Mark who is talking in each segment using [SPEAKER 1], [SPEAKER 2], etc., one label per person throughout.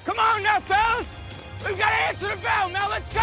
[SPEAKER 1] Come on now, fellas! We've got to answer the bell. Now let's go!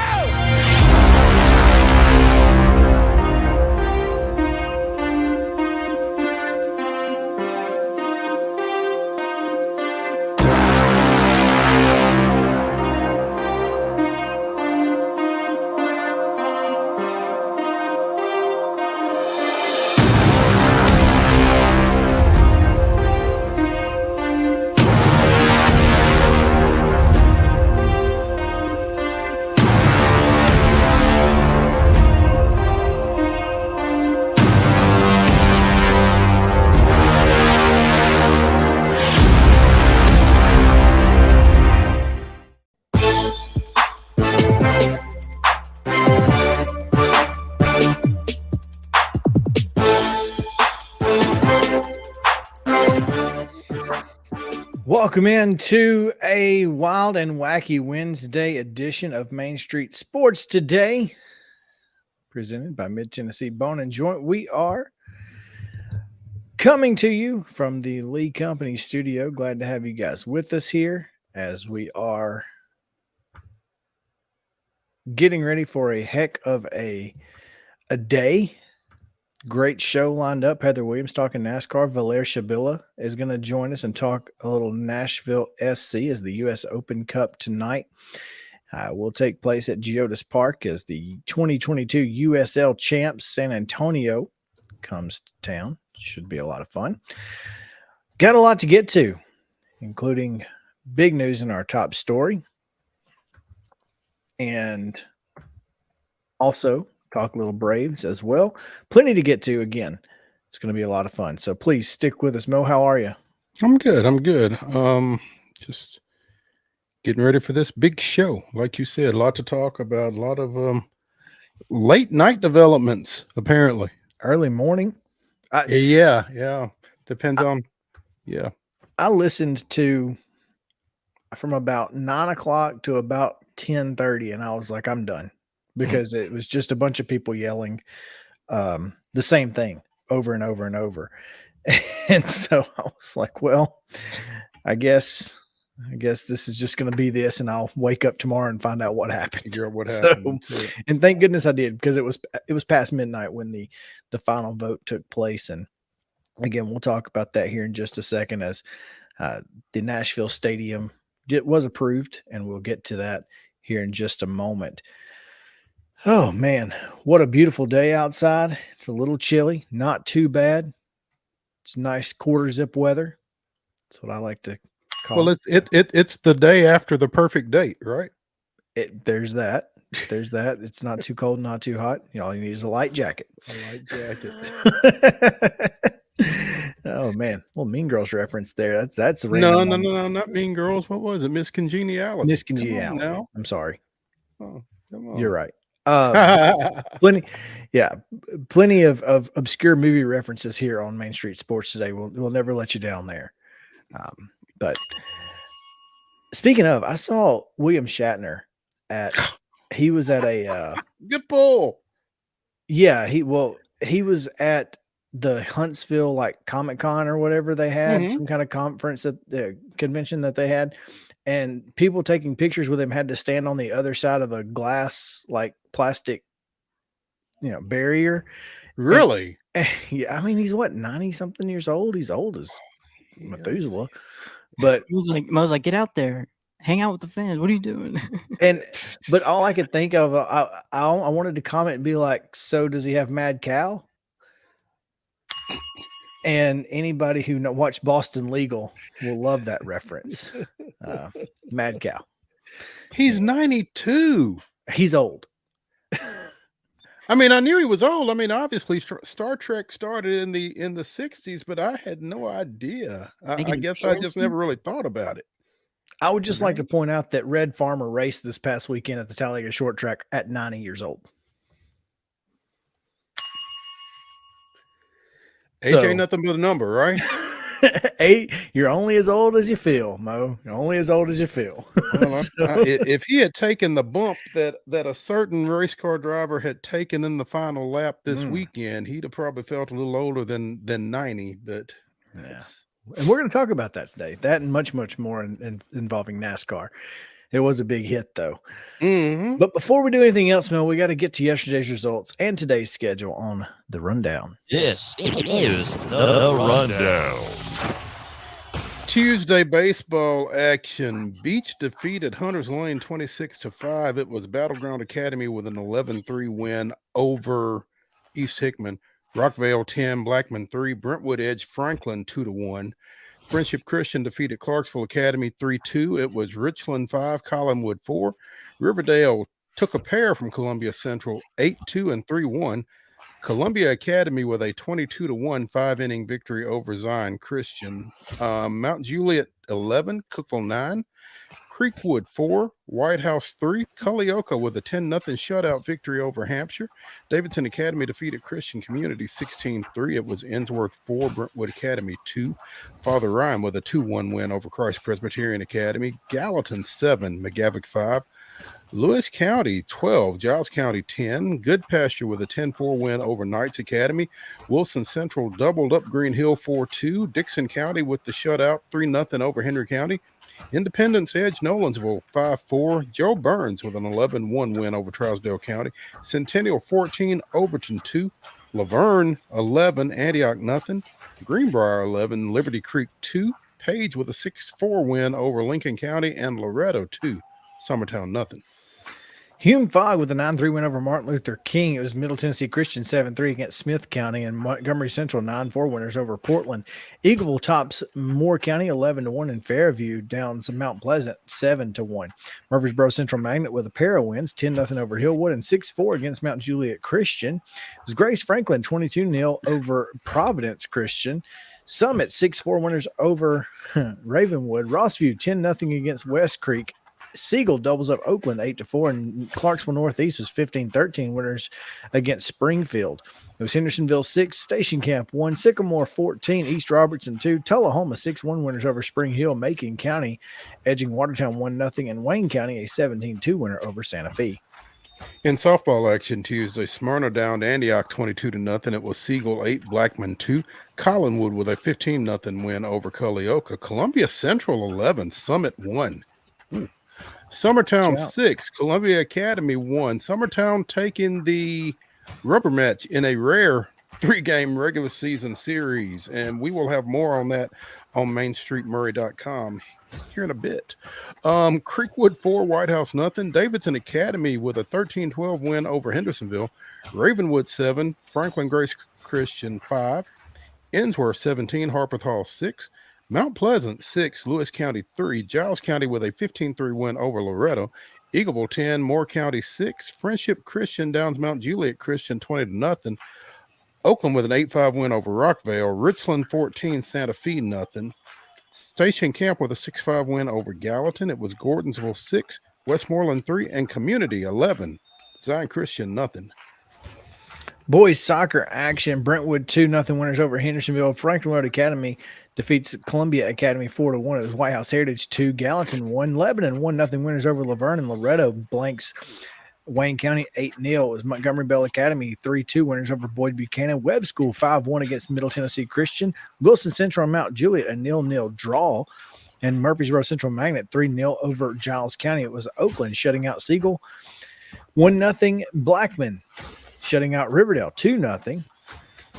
[SPEAKER 2] Welcome into a wild and wacky Wednesday edition of Main Street Sports Today, presented by Mid Tennessee Bone and Joint. We are coming to you from the Lee Company studio. Glad to have you guys with us here as we are getting ready for a heck of a day. Great show lined up. Heather Williams talking NASCAR. Valer Shabila is going to join us and talk a little Nashville SC as the U.S. Open Cup tonight will take place at Geodis Park as the 2022 USL champs San Antonio comes to town. Should be a lot of fun. Got a lot to get to, including big news in our top story. And also talk a little Braves as well. Plenty to get to. Again, it's going to be a lot of fun. So please stick with us. Mo, how are you?
[SPEAKER 3] I'm good. Just getting ready for this big show. Like you said, a lot to talk about, a lot of late night developments, apparently.
[SPEAKER 2] Early morning?
[SPEAKER 3] Yeah. Depends on.
[SPEAKER 2] I listened to from about 9 o'clock to about 10:30, and I was like, I'm done. Because it was just a bunch of people yelling the same thing over and over and over. And so I was like, well, I guess this is just going to be this, and I'll wake up tomorrow and find out what happened. And thank goodness I did, because it was past midnight when the final vote took place. And again, we'll talk about that here in just a second as the Nashville Stadium was approved, and we'll get to that here in just a moment. Oh, man, what a beautiful day outside. It's a little chilly, not too bad. It's nice quarter zip weather. That's what I like to call
[SPEAKER 3] it. Well, it's the day after the perfect date, right?
[SPEAKER 2] There's that. It's not too cold, not too hot. All you need is a light jacket. Oh, man. Well, Mean Girls reference there. That's a
[SPEAKER 3] no, not Mean Girls. What was it? Miss Congeniality.
[SPEAKER 2] Miss Congeniality. No. I'm sorry.
[SPEAKER 3] Oh, come on.
[SPEAKER 2] You're right. Plenty of obscure movie references here on Main Street Sports Today. We'll never let you down there. But speaking of, I saw William Shatner he was at a
[SPEAKER 3] good pull.
[SPEAKER 2] Yeah, he was at the Huntsville Comic-Con or whatever they had, some kind of conference convention that they had. And people taking pictures with him had to stand on the other side of a glass, plastic, barrier.
[SPEAKER 3] Really?
[SPEAKER 2] Yeah. I mean, he's 90 something years old. He's old as Methuselah. But
[SPEAKER 4] I was like, get out there. hang out with the fans. What are you doing?
[SPEAKER 2] But all I could think of, I wanted to comment and be like, so does he have Mad Cow? And anybody who watched Boston Legal will love that reference. Mad Cow.
[SPEAKER 3] He's 92.
[SPEAKER 2] He's old.
[SPEAKER 3] I mean, I knew he was old. I mean, obviously, Star Trek started in the 60s, but I had no idea. I guess I just never really thought about it.
[SPEAKER 2] I would just like to point out that Red Farmer raced this past weekend at the Talladega Short Track at 90 years old.
[SPEAKER 3] Age ain't nothing but a number, right?
[SPEAKER 2] You're only as old as you feel, Mo. You're only as old as you feel.
[SPEAKER 3] Well, if he had taken the bump that a certain race car driver had taken in the final lap this weekend, he'd have probably felt a little older than 90. But
[SPEAKER 2] yeah, and we're going to talk about that today. That and much more involving NASCAR. It was a big hit, though. But before we do anything else, Mel, we got to get to yesterday's results and today's schedule on the rundown.
[SPEAKER 5] This is the rundown.
[SPEAKER 3] Tuesday baseball action. Beach defeated Hunters Lane 26-5. It was Battleground Academy with an 11-3 win over East Hickman. Rockvale 10, Blackman 3, Brentwood edged Franklin 2-1. Friendship Christian defeated Clarksville Academy 3-2. It was Richland 5, Collinwood 4. Riverdale took a pair from Columbia Central 8-2 and 3-1. Columbia Academy with a 22-1 5-inning victory over Zion Christian. Mount Juliet 11, Cookville 9. Creekwood 4, White House 3, Culleoka with a 10-0 shutout victory over Hampshire. Davidson Academy defeated Christian Community 16-3. It was Ensworth 4, Brentwood Academy 2. Father Ryan with a 2-1 win over Christ Presbyterian Academy. Gallatin 7, McGavick 5. Lewis County 12, Giles County 10. Good Pasture with a 10-4 win over Knights Academy. Wilson Central doubled up Green Hill 4-2. Dixon County with the shutout 3-0 over Henry County. Independence edged Nolensville 5-4. Joe Burns with an 11-1 win over Trousdale County. Centennial 14, Overton 2. Laverne 11, Antioch 0. Greenbrier 11, Liberty Creek 2. Page with a 6-4 win over Lincoln County. And Loretto 2, Summertown 0.
[SPEAKER 2] Hume Fogg with a 9-3 win over Martin Luther King. It was Middle Tennessee Christian 7-3 against Smith County, and Montgomery Central 9-4 winners over Portland. Eagleville tops Moore County 11-1, and Fairview downs Mount Pleasant 7-1. Murfreesboro Central Magnet with a pair of wins, 10-0 over Hillwood and 6-4 against Mount Juliet Christian. It was Grace Franklin 22-0 over Providence Christian. Summit 6-4 winners over Ravenwood. Rossview 10-0 against West Creek. Siegel doubles up Oakland 8-4, and Clarksville Northeast was 15-13 winners against Springfield. It was Hendersonville 6, Station Camp 1, Sycamore 14, East Robertson 2, Tullahoma 6-1 winners over Spring Hill, Macon County edging Watertown 1-0, and Wayne County a 17-2 winner over Santa Fe.
[SPEAKER 3] In softball action Tuesday, Smyrna downed Antioch 22-0. It was Siegel 8, Blackman 2. Collinwood with a 15-0 win over Culleoka. Columbia Central 11, Summit 1. Summertown 6, Columbia Academy 1. Summertown taking the rubber match in a rare 3-game regular season series, and we will have more on that on mainstreetmurray.com here in a bit. Creekwood 4, White House 0. Davidson Academy with a 13-12 win over Hendersonville. Ravenwood 7, Franklin Grace Christian 5. Ensworth 17, Harpeth Hall 6. Mount Pleasant 6, Lewis County 3, Giles County with a 15-3 win over Loretto. Eagleville 10, Moore County 6, Friendship Christian downs Mount Juliet Christian 20-0. Oakland with an 8-5 win over Rockvale. Richland 14, Santa Fe 0. Station Camp with a 6-5 win over Gallatin. It was Gordonsville 6, Westmoreland 3, and Community 11, Zion Christian 0.
[SPEAKER 2] Boys soccer action. Brentwood 2-0 winners over Hendersonville. Franklin Road Academy defeats Columbia Academy 4-1. It was White House Heritage 2, Gallatin 1. Lebanon 1-0 winners over Laverne, and Loretto blanks Wayne County 8-0. It was Montgomery Bell Academy 3-2 winners over Boyd Buchanan. Webb School 5-1 against Middle Tennessee Christian. Wilson Central and Mount Juliet a 0-0 draw. And Murfreesboro Central Magnet 3-0 over Giles County. It was Oakland shutting out Siegel 1-0. Blackman shutting out Riverdale 2-0.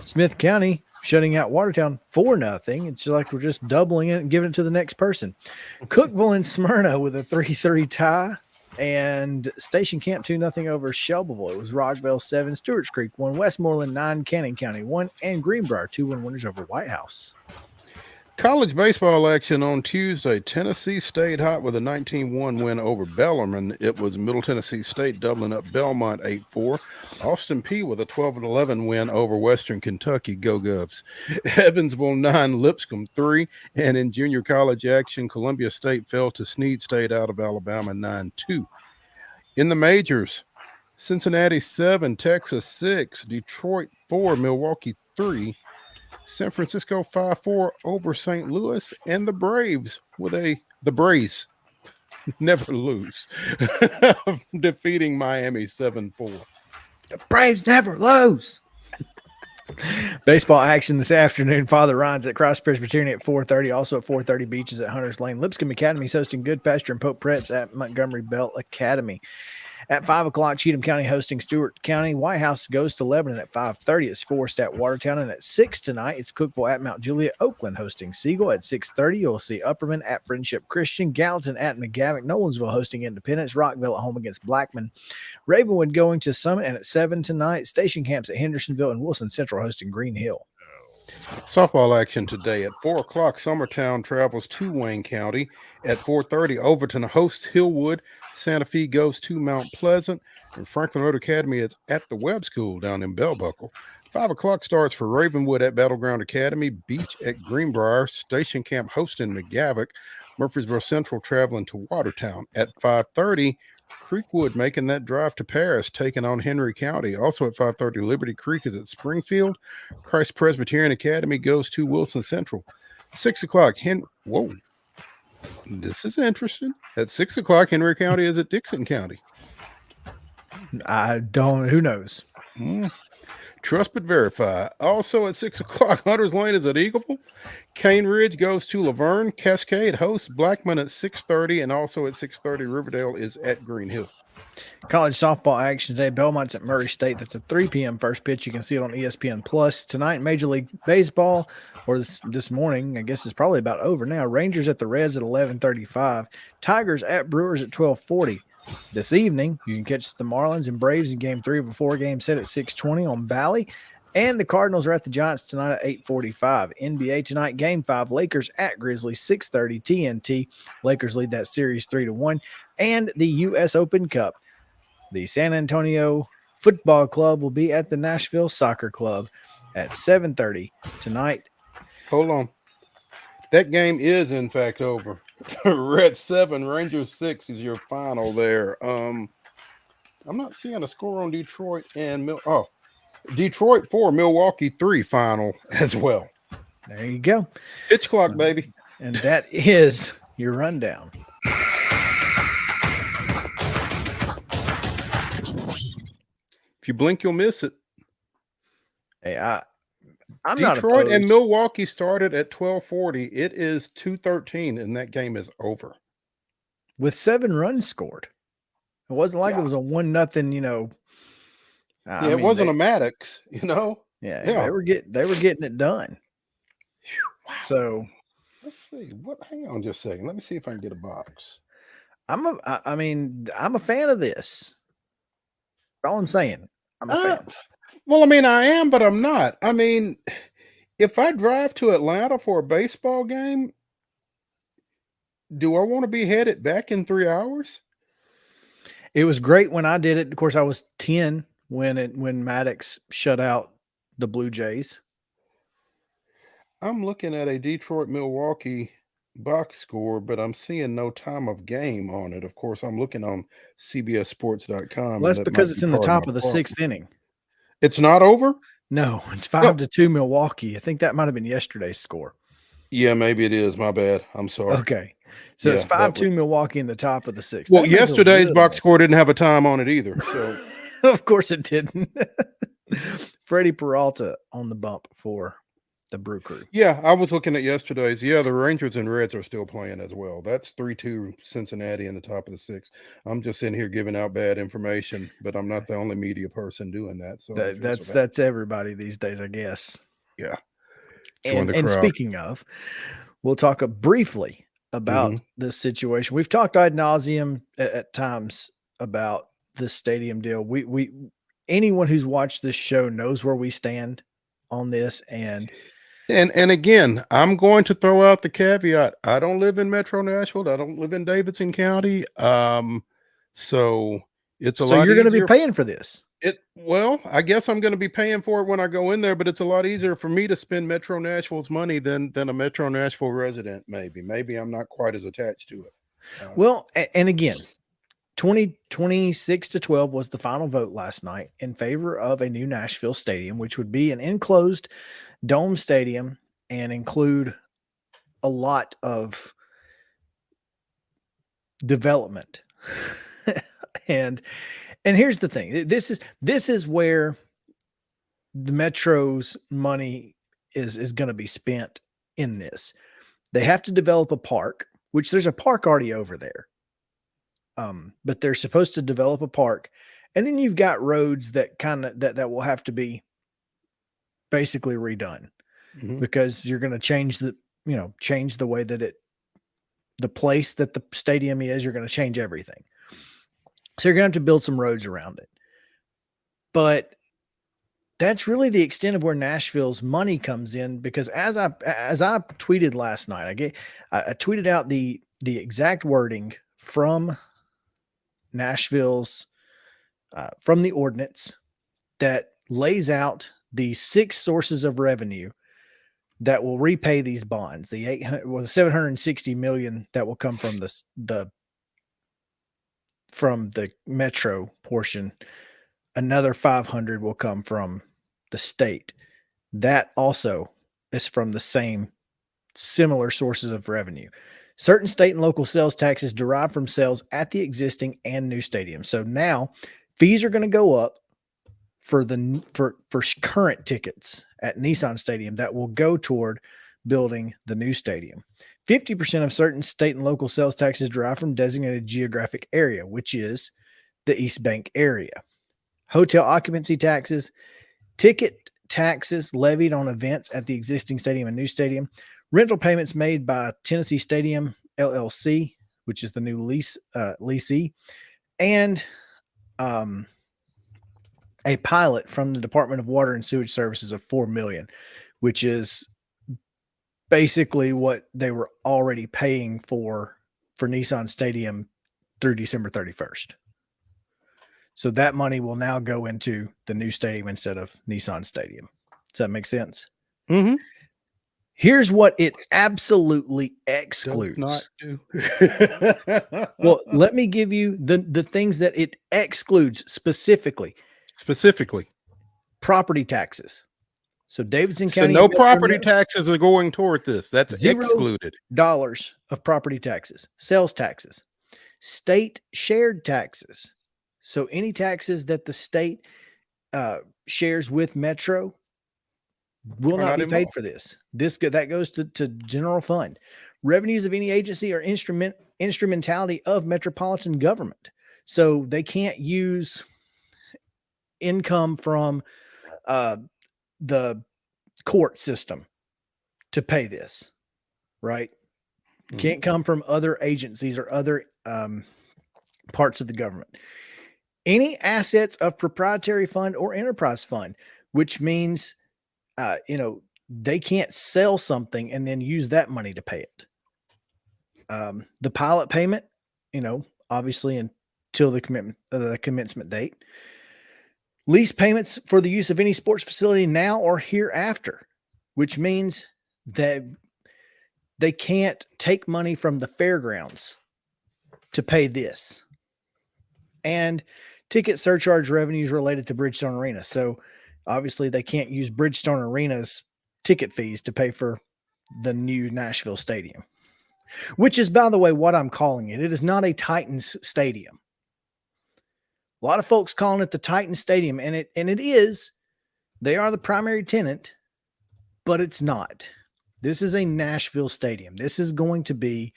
[SPEAKER 2] Smith County shutting out Watertown 4-0. It's like we're just doubling it and giving it to the next person. Cookeville and Smyrna with a 3-3 tie. And Station Camp 2-0 over Shelbyville. It was Rockville 7, Stewart's Creek 1, Westmoreland 9, Cannon County 1, and Greenbrier 2-1 winners over White House.
[SPEAKER 3] College baseball action on Tuesday. Tennessee stayed hot with a 19-1 win over Bellarmine. It was Middle Tennessee State doubling up Belmont 8-4. Austin P with a 12-11 win over Western Kentucky. Go Govs. Evansville 9, Lipscomb 3. And in junior college action, Columbia State fell to Snead State out of Alabama 9-2. In the majors, Cincinnati 7, Texas 6, Detroit 4, Milwaukee 3. San Francisco 5-4 over St. Louis, and the Braves the Braves never lose, defeating Miami 7-4.
[SPEAKER 2] The Braves never lose. Baseball action this afternoon. Father Ryan's at Cross Presbyterian at 4:30. Also at 4:30, Beaches at Hunters Lane. Lipscomb Academy is hosting Good Pasture and Pope Preps at Montgomery Bell Academy. At 5 o'clock, Cheatham County hosting Stewart County. White House goes to Lebanon at 5:30. It's Forest at Watertown. And at 6 tonight, it's Cookeville at Mount Juliet. Oakland hosting Siegel. At 6:30, you'll see Upperman at Friendship Christian. Gallatin at McGavock. Nolensville hosting Independence. Rockville at home against Blackman. Ravenwood going to Summit. And at 7 tonight, Station Camps at Hendersonville and Wilson Central hosting Green Hill.
[SPEAKER 3] Softball action today at 4 o'clock. Summertown travels to Wayne County. At 4:30, Overton hosts Hillwood. Santa Fe goes to Mount Pleasant. And Franklin Road Academy is at the Webb School down in Bell Buckle. 5 o'clock starts for Ravenwood at Battleground Academy. Beach at Greenbrier. Station Camp hosting McGavock. Murfreesboro Central traveling to Watertown. At 5:30, Creekwood making that drive to Paris, taking on Henry County. Also at 5:30, Liberty Creek is at Springfield. Christ Presbyterian Academy goes to Wilson Central. 6 o'clock, whoa, this is interesting. At 6 o'clock, Henry County is at Dixon County.
[SPEAKER 2] Who knows?
[SPEAKER 3] Trust but verify. Also at 6 o'clock, Hunters Lane is at Eagleville. Cane Ridge goes to Laverne. Cascade hosts Blackman at 6:30, and also at 6:30, Riverdale is at Green Hill.
[SPEAKER 2] College softball action today. Belmont's at Murray State. That's a 3 p.m. first pitch. You can see it on ESPN Plus. Tonight, Major League Baseball, or this morning, I guess it's probably about over now. Rangers at the Reds at 11:35. Tigers at Brewers at 12:40. This evening, you can catch the Marlins and Braves in Game 3 of a 4-game set at 6:20 on Bally. And the Cardinals are at the Giants tonight at 8:45. NBA tonight, Game 5, Lakers at Grizzlies, 6:30 TNT. Lakers lead that series 3-1. And the U.S. Open Cup. The San Antonio Football Club will be at the Nashville Soccer Club at 7:30 tonight.
[SPEAKER 3] Hold on. That game is, in fact, over. Red 7, Rangers 6 is your final there. I'm not seeing a score on Detroit and Detroit 4, Milwaukee 3 final as well.
[SPEAKER 2] There you go.
[SPEAKER 3] Pitch clock, baby.
[SPEAKER 2] And that is your rundown.
[SPEAKER 3] If you blink, you'll miss it.
[SPEAKER 2] Hey, I'm
[SPEAKER 3] Detroit
[SPEAKER 2] not
[SPEAKER 3] and Milwaukee started at 12:40. It is 2:13, and that game is over.
[SPEAKER 2] With 7 runs scored. It wasn't like it was a 1-0,
[SPEAKER 3] it wasn't a Maddox,
[SPEAKER 2] Yeah, they were getting it done.
[SPEAKER 3] Wow.
[SPEAKER 2] So
[SPEAKER 3] let's see. Hang on just a second. Let me see if I can get a box.
[SPEAKER 2] I'm a fan of this. That's all I'm saying. I'm a fan.
[SPEAKER 3] Well, I am, but I'm not. If I drive to Atlanta for a baseball game, do I want to be headed back in 3 hours?
[SPEAKER 2] It was great when I did it. Of course, I was 10 when Maddox shut out the Blue Jays.
[SPEAKER 3] I'm looking at a Detroit-Milwaukee box score, but I'm seeing no time of game on it. Of course, I'm looking on CBSSports.com.
[SPEAKER 2] Well, that's because it's in the top of the 6th inning.
[SPEAKER 3] It's not over?
[SPEAKER 2] No, it's 5-2 Milwaukee. I think that might have been yesterday's score.
[SPEAKER 3] Yeah, maybe it is. My bad. I'm sorry.
[SPEAKER 2] Okay. So it's 5-2 Milwaukee in the top of the 6th.
[SPEAKER 3] Well, yesterday's box score didn't have a time on it either. So
[SPEAKER 2] of course it didn't. Freddie Peralta on the bump for the Brew Crew.
[SPEAKER 3] Yeah, I was looking at yesterday's. Yeah, the Rangers and Reds are still playing as well. That's 3-2 Cincinnati in the top of the 6th. I'm just in here giving out bad information, but I'm not the only media person doing that. So
[SPEAKER 2] that's everybody these days, I guess.
[SPEAKER 3] Yeah. Join the
[SPEAKER 2] And
[SPEAKER 3] crowd.
[SPEAKER 2] speaking of, we'll talk briefly about this situation. We've talked ad nauseum at times about this stadium deal. We anyone who's watched this show knows where we stand on this. And
[SPEAKER 3] again, I'm going to throw out the caveat. I don't live in Metro Nashville. I don't live in Davidson County. So it's a lot
[SPEAKER 2] you're going to be
[SPEAKER 3] easier.
[SPEAKER 2] paying for this.
[SPEAKER 3] Well, I guess I'm going to be paying for it when I go in there, but it's a lot easier for me to spend Metro Nashville's money than a Metro Nashville resident. Maybe I'm not quite as attached to it.
[SPEAKER 2] Well, and again, 26-12 was the final vote last night in favor of a new Nashville stadium, which would be an enclosed dome stadium and include a lot of development. and here's the thing. This is where the Metro's money is going to be spent in this. They have to develop a park, which there's a park already over there. But they're supposed to develop a park, and then you've got roads that that will have to be basically redone because you're going to change the way that the place that the stadium is. You're going to change everything. So you're going to have to build some roads around it. But that's really the extent of where Nashville's money comes in, because as I tweeted last night, I tweeted out the exact wording from Nashville's from the ordinance that lays out the 6 sources of revenue that will repay these bonds. The 760 million that will come from the Metro portion. Another 500 will come from the state. That also is from the same similar sources of revenue. Certain state and local sales taxes derived from sales at the existing and new stadiums. So now fees are going to go up for current tickets at Nissan Stadium that will go toward building the new stadium. 50% of certain state and local sales taxes derived from designated geographic area, which is the East Bank area. Hotel occupancy taxes, ticket taxes levied on events at the existing stadium and new stadium, rental payments made by Tennessee Stadium LLC, which is the new leasee, and a pilot from the Department of Water and Sewage Services of $4 million, which is basically what they were already paying for Nissan Stadium through December 31st. So that money will now go into the new stadium instead of Nissan Stadium. Does that make sense?
[SPEAKER 3] Mm-hmm.
[SPEAKER 2] Here's what it absolutely excludes.
[SPEAKER 3] Does not do.
[SPEAKER 2] Well, let me give you the things that it excludes specifically. Property taxes. So Davidson County.
[SPEAKER 3] So no property taxes are going toward this. That's excluded.
[SPEAKER 2] $0 of property taxes, sales taxes, state shared taxes. So any taxes that the state shares with Metro will not be paid for this. That goes to general fund. Revenues of any agency or instrumentality of metropolitan government. So they can't use income from the court system to pay this, right? Can't come from other agencies or other parts of the government. Any assets of proprietary fund or enterprise fund, which means, they can't sell something and then use that money to pay it. The pilot payment, obviously until the commencement date. Lease payments for the use of any sports facility now or hereafter, which means that they can't take money from the fairgrounds to pay this. And ticket surcharge revenues related to Bridgestone Arena. So obviously they can't use Bridgestone Arena's ticket fees to pay for the new Nashville Stadium, which is, by the way, what I'm calling it. It is not a Titans stadium. A lot of folks calling it the Titans Stadium, and it is. They are the primary tenant, but it's not. This is a Nashville Stadium. This is going to be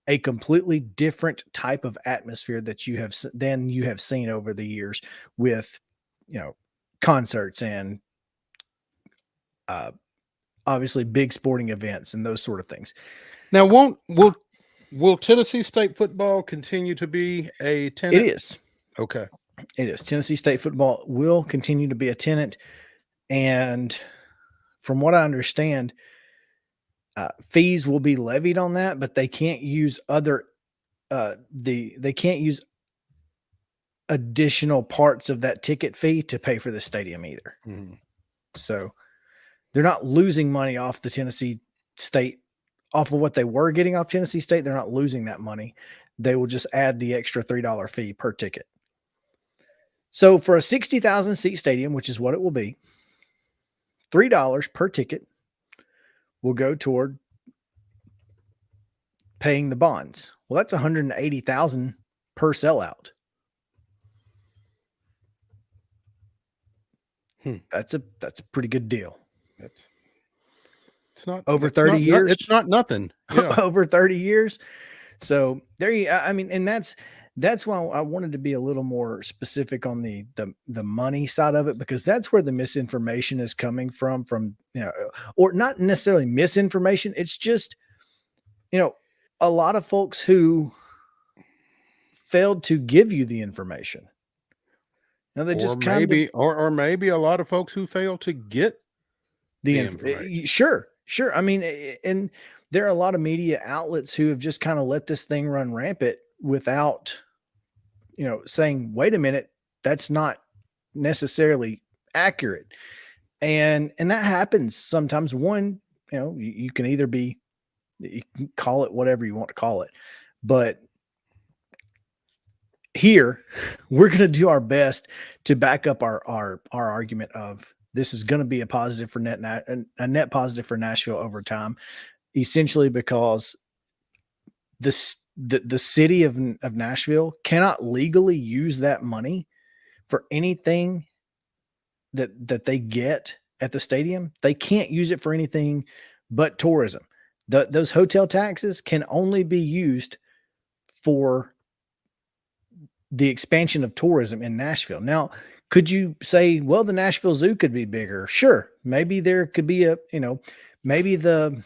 [SPEAKER 2] a completely different type of atmosphere that you have seen over the years with, concerts and obviously big sporting events and those sort of things.
[SPEAKER 3] Now, will Tennessee State football continue to be a tenant?
[SPEAKER 2] It is.
[SPEAKER 3] Okay.
[SPEAKER 2] It is. Tennessee State football will continue to be a tenant. And from what I understand, fees will be levied on that, but they can't use they can't use additional parts of that ticket fee to pay for the stadium either.
[SPEAKER 3] Mm-hmm.
[SPEAKER 2] So they're not losing money off the Tennessee State, off of what they were getting off Tennessee State. They're not losing that money. They will just add the extra $3 fee per ticket. So for a 60,000 seat stadium, which is what it will be, $3 per ticket will go toward paying the bonds. Well, that's $180,000 per sellout. That's a pretty good deal.
[SPEAKER 3] It's not
[SPEAKER 2] over 30 years.
[SPEAKER 3] It's not nothing. Yeah.
[SPEAKER 2] Over 30 years. So there you, I mean, and that's why I wanted to be a little more specific on the money side of it, because that's where the misinformation is coming from, or not necessarily misinformation. It's just, a lot of folks who failed to give you the information. They just
[SPEAKER 3] or maybe a lot of folks who fail to get the information.
[SPEAKER 2] Sure. I mean, and there are a lot of media outlets who have just kind of let this thing run rampant without, saying, wait a minute, that's not necessarily accurate. And that happens sometimes. One, you can either you can call it whatever you want to call it, but here we're going to do our best to back up our argument of this is going to be a positive for a net positive for Nashville over time, essentially because the city of Nashville cannot legally use that money for anything that they get at the stadium. They can't use it for anything but tourism. Those hotel taxes can only be used for the expansion of tourism in Nashville. Now, could you say, well, the Nashville Zoo could be bigger? Sure. Maybe there could be maybe the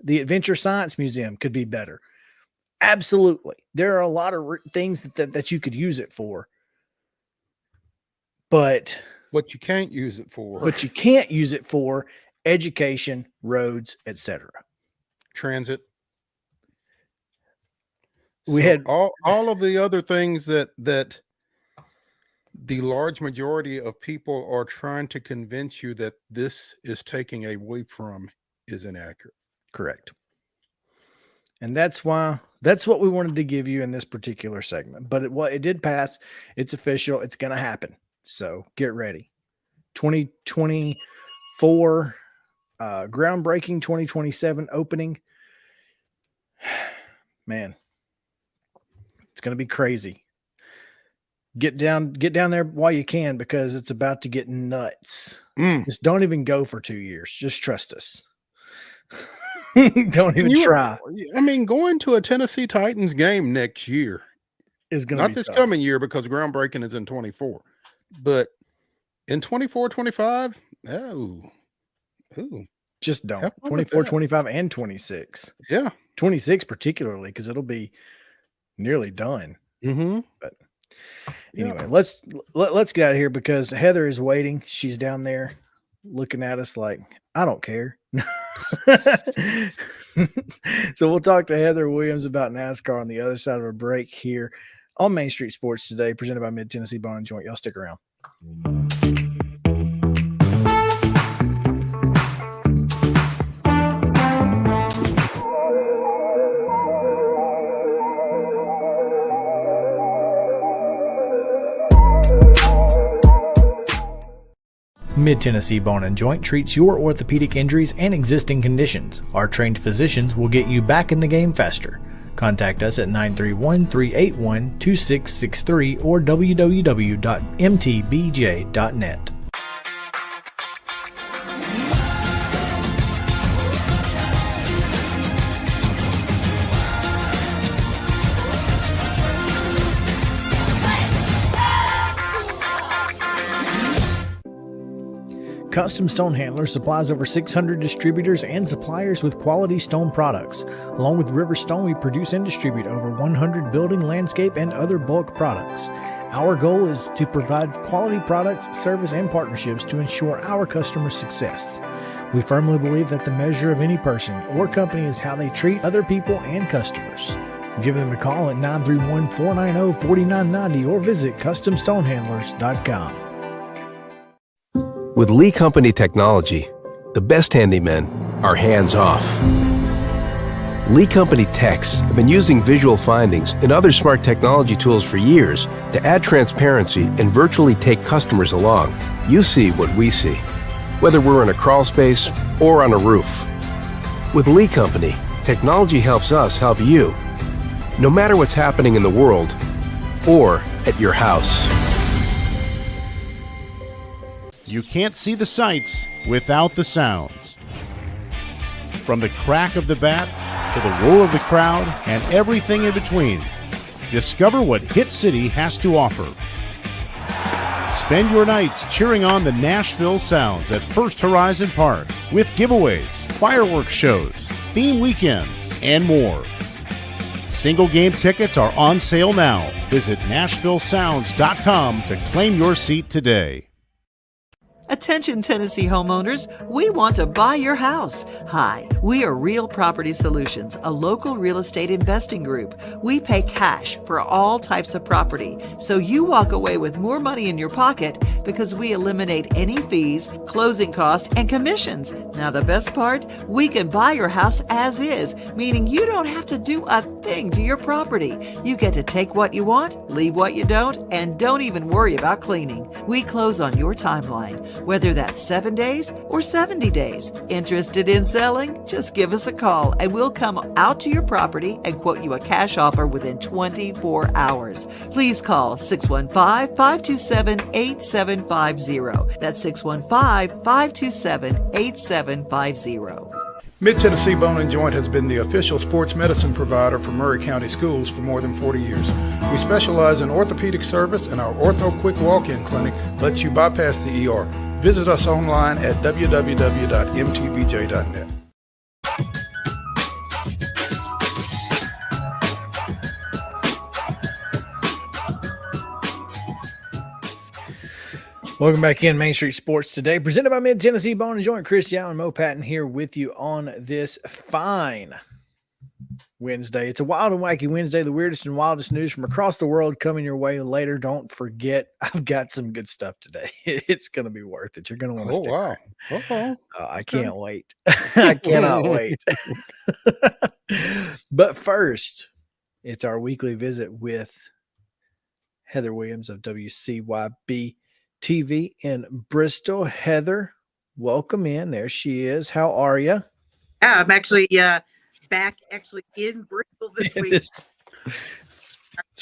[SPEAKER 2] Adventure Science Museum could be better. Absolutely. There are a lot of things that you could use it for. But
[SPEAKER 3] what you can't use it for.
[SPEAKER 2] Education, roads, etc.
[SPEAKER 3] Transit.
[SPEAKER 2] We had
[SPEAKER 3] all of the other things that the large majority of people are trying to convince you that this is taking away from is inaccurate.
[SPEAKER 2] Correct. And that's what we wanted to give you in this particular segment. But it did pass. It's official. It's going to happen. So get ready. 2024 groundbreaking, 2027 opening. Man, it's going to be crazy. Get down there while you can, because it's about to get nuts. Just don't even go for 2 years. Just trust us. Don't even try.
[SPEAKER 3] I mean, going to a Tennessee Titans game next year
[SPEAKER 2] is going to be
[SPEAKER 3] not this
[SPEAKER 2] tough.
[SPEAKER 3] coming year, because groundbreaking is in 24, but in 24, 25.
[SPEAKER 2] Just don't. 24, 25, and 26.
[SPEAKER 3] Yeah.
[SPEAKER 2] 26 particularly, because it'll be nearly done.
[SPEAKER 3] Mm-hmm.
[SPEAKER 2] But anyway, let's get out of here, because Heather is waiting. She's down there looking at us like, I don't care. So we'll talk to Heather Williams about NASCAR on the other side of a break here on Main Street Sports Today, presented by Mid-Tennessee Bone and Joint. Y'all stick around. Mid-Tennessee Bone and Joint treats your orthopedic injuries and existing conditions. Our trained physicians will get you back in the game faster. Contact us at 931-381-2663 or www.mtbj.net. Custom Stone Handlers supplies over 600 distributors and suppliers with quality stone products. Along with River Stone, we produce and distribute over 100 building, landscape, and other bulk products. Our goal is to provide quality products, service, and partnerships to ensure our customers' success. We firmly believe that the measure of any person or company is how they treat other people and customers. Give them a call at 931-490-4990 or visit CustomStonehandlers.com.
[SPEAKER 6] With Lee Company technology, the best handymen are hands-off. Lee Company techs have been using visual findings and other smart technology tools for years to add transparency and virtually take customers along. You see what we see, whether we're in a crawl space or on a roof. With Lee Company, technology helps us help you, no matter what's happening in the world or at your house.
[SPEAKER 7] You can't see the sights without the sounds. From the crack of the bat to the roar of the crowd and everything in between, discover what Hit City has to offer. Spend your nights cheering on the Nashville Sounds at First Horizon Park with giveaways, fireworks shows, theme weekends, and more. Single game tickets are on sale now. Visit NashvilleSounds.com to claim your seat today.
[SPEAKER 8] Attention Tennessee homeowners, we want to buy your house. Hi, we are Real Property Solutions, a local real estate investing group. We pay cash for all types of property, so you walk away with more money in your pocket because we eliminate any fees, closing costs, and commissions. Now the best part, we can buy your house as is, meaning you don't have to do a thing to your property. You get to take what you want, leave what you don't, and don't even worry about cleaning. We close on your timeline, whether that's 7 days or 70 days. Interested in selling? Just give us a call and we'll come out to your property and quote you a cash offer within 24 hours. Please call 615-527-8750. That's 615-527-8750.
[SPEAKER 9] Mid-Tennessee Bone and Joint has been the official sports medicine provider for Murray County Schools for more than 40 years. We specialize in orthopedic service, and our Ortho Quick Walk-In Clinic lets you bypass the ER. Visit us online at www.mtbj.net.
[SPEAKER 2] Welcome back in Main Street Sports Today, presented by Mid-Tennessee Bone and Joint. Chris Yow and Mo Patton here with you on this fine Wednesday. It's a wild and wacky Wednesday, the weirdest and wildest news from across the world coming your way later. Don't forget, I've got some good stuff today. It's going to be worth it. You're going to want to stick around. I can't wait. I cannot wait. But first, it's our weekly visit with Heather Williams of WCYB TV in Bristol. Heather, welcome in. There she is. How are you?
[SPEAKER 10] Yeah, I'm actually back in Bristol this week.
[SPEAKER 2] It's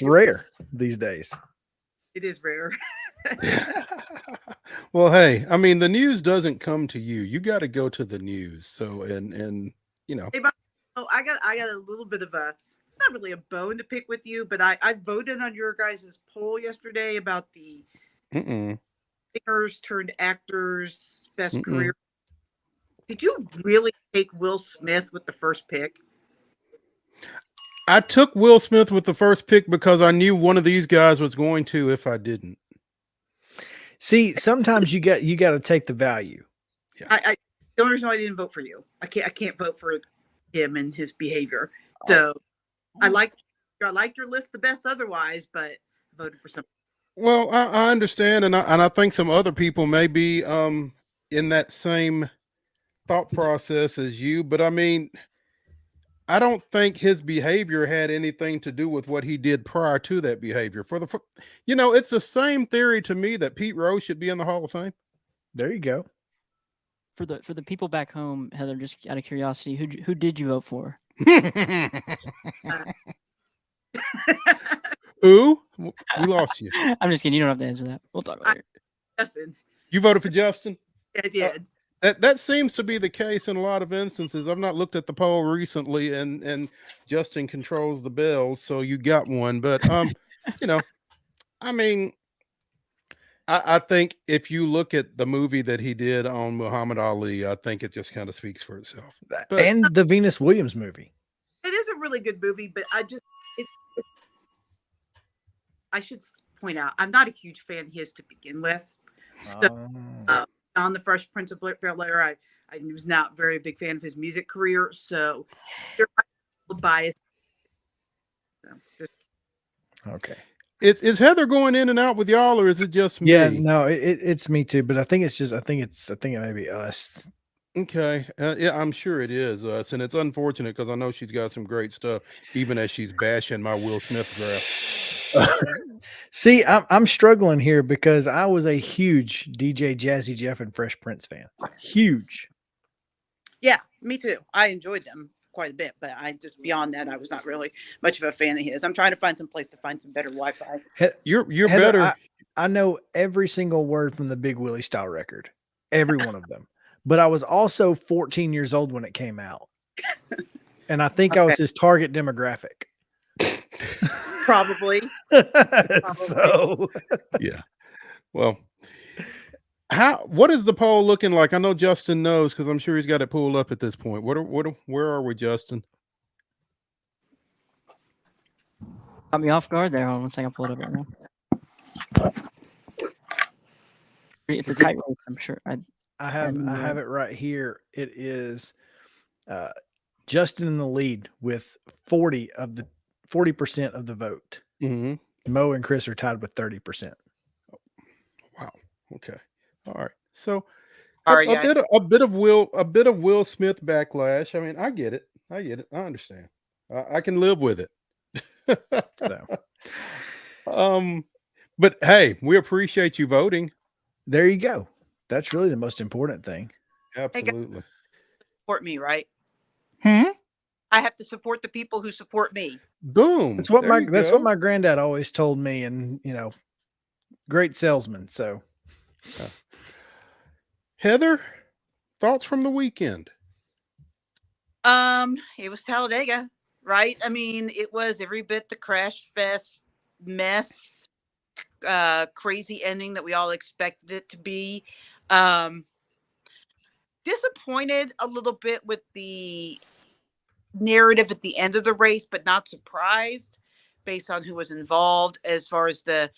[SPEAKER 2] rare these days.
[SPEAKER 10] It is rare.
[SPEAKER 3] Well, hey, I mean, the news doesn't come to you. You got to go to the news. So, and you know.
[SPEAKER 10] Hey, I got a little bit of it's not really a bone to pick with you, but I voted on your guys' poll yesterday about the singers turned actors best career. Did you really take Will Smith with the first pick?
[SPEAKER 3] I took Will Smith with the first pick because I knew one of these guys was going to if I didn't.
[SPEAKER 2] See, sometimes you got to take the value.
[SPEAKER 10] Yeah. The only reason why I didn't vote for you, I can't vote for him and his behavior. So I liked your list the best otherwise, but I voted for something.
[SPEAKER 3] Well, I understand, and I think some other people may be in that same thought process as you, but I mean, I don't think his behavior had anything to do with what he did prior to that behavior. It's the same theory to me that Pete Rose should be in the Hall of Fame.
[SPEAKER 2] There you go.
[SPEAKER 4] For the people back home, Heather, just out of curiosity, who did you vote for?
[SPEAKER 3] Who? We lost you.
[SPEAKER 4] I'm just kidding. You don't have to answer that. We'll talk about it.
[SPEAKER 10] Justin.
[SPEAKER 3] You voted for Justin?
[SPEAKER 10] I did.
[SPEAKER 3] That seems to be the case in a lot of instances. I've not looked at the poll recently, and Justin controls the bells, so you got one. But I mean, I think if you look at the movie that he did on Muhammad Ali, I think it just kind of speaks for itself. But
[SPEAKER 2] And the Venus Williams movie.
[SPEAKER 10] It is a really good movie, but I should point out, I'm not a huge fan of his to begin with. So, on the Fresh Prince of Bel-Air, I was not very big fan of his music career, so there might be a bias.
[SPEAKER 2] Okay.
[SPEAKER 3] Is Heather going in and out with y'all, or is it just me?
[SPEAKER 2] Yeah, no, it's me too, but I think it may be us.
[SPEAKER 3] Okay. Yeah, I'm sure it is us, and it's unfortunate because I know she's got some great stuff, even as she's bashing my Will Smith graph.
[SPEAKER 2] See, I'm struggling here because I was a huge DJ Jazzy Jeff and Fresh Prince fan. Huge.
[SPEAKER 10] Yeah, me too. I enjoyed them quite a bit, but I just beyond that, I was not really much of a fan of his. I'm trying to find some place to find some better Wi-Fi.
[SPEAKER 3] You're
[SPEAKER 2] Heather,
[SPEAKER 3] better.
[SPEAKER 2] I know every single word from the Big Willie style record, every one of them. But I was also 14 years old when it came out, and I think I was his target demographic.
[SPEAKER 10] Probably.
[SPEAKER 2] So,
[SPEAKER 3] yeah. Well, what is the poll looking like? I know Justin knows because I'm sure he's got it pulled up at this point. Where are we, Justin?
[SPEAKER 4] Got me off guard there. Hold on one second. I'll pull it up right now. It's a tight race, I'm sure.
[SPEAKER 2] I have it right here. It is Justin in the lead with 40% of the vote.
[SPEAKER 3] Mm-hmm.
[SPEAKER 2] Mo and Chris are tied with 30%.
[SPEAKER 3] Wow. Okay. All right. So
[SPEAKER 10] Sorry,
[SPEAKER 3] a bit of Will Smith backlash. I mean, I get it. I understand. I can live with it. But hey, we appreciate you voting.
[SPEAKER 2] There you go. That's really the most important thing.
[SPEAKER 3] Absolutely.
[SPEAKER 10] Support me, right?
[SPEAKER 3] I
[SPEAKER 10] have to support the people who support me.
[SPEAKER 3] Boom.
[SPEAKER 2] That's what my granddad always told me, and great salesman. So,
[SPEAKER 3] Heather, thoughts from the weekend?
[SPEAKER 10] It was Talladega, right? I mean, it was every bit the crash fest mess, crazy ending that we all expected it to be. Disappointed a little bit with the narrative at the end of the race, but not surprised based on who was involved as far as the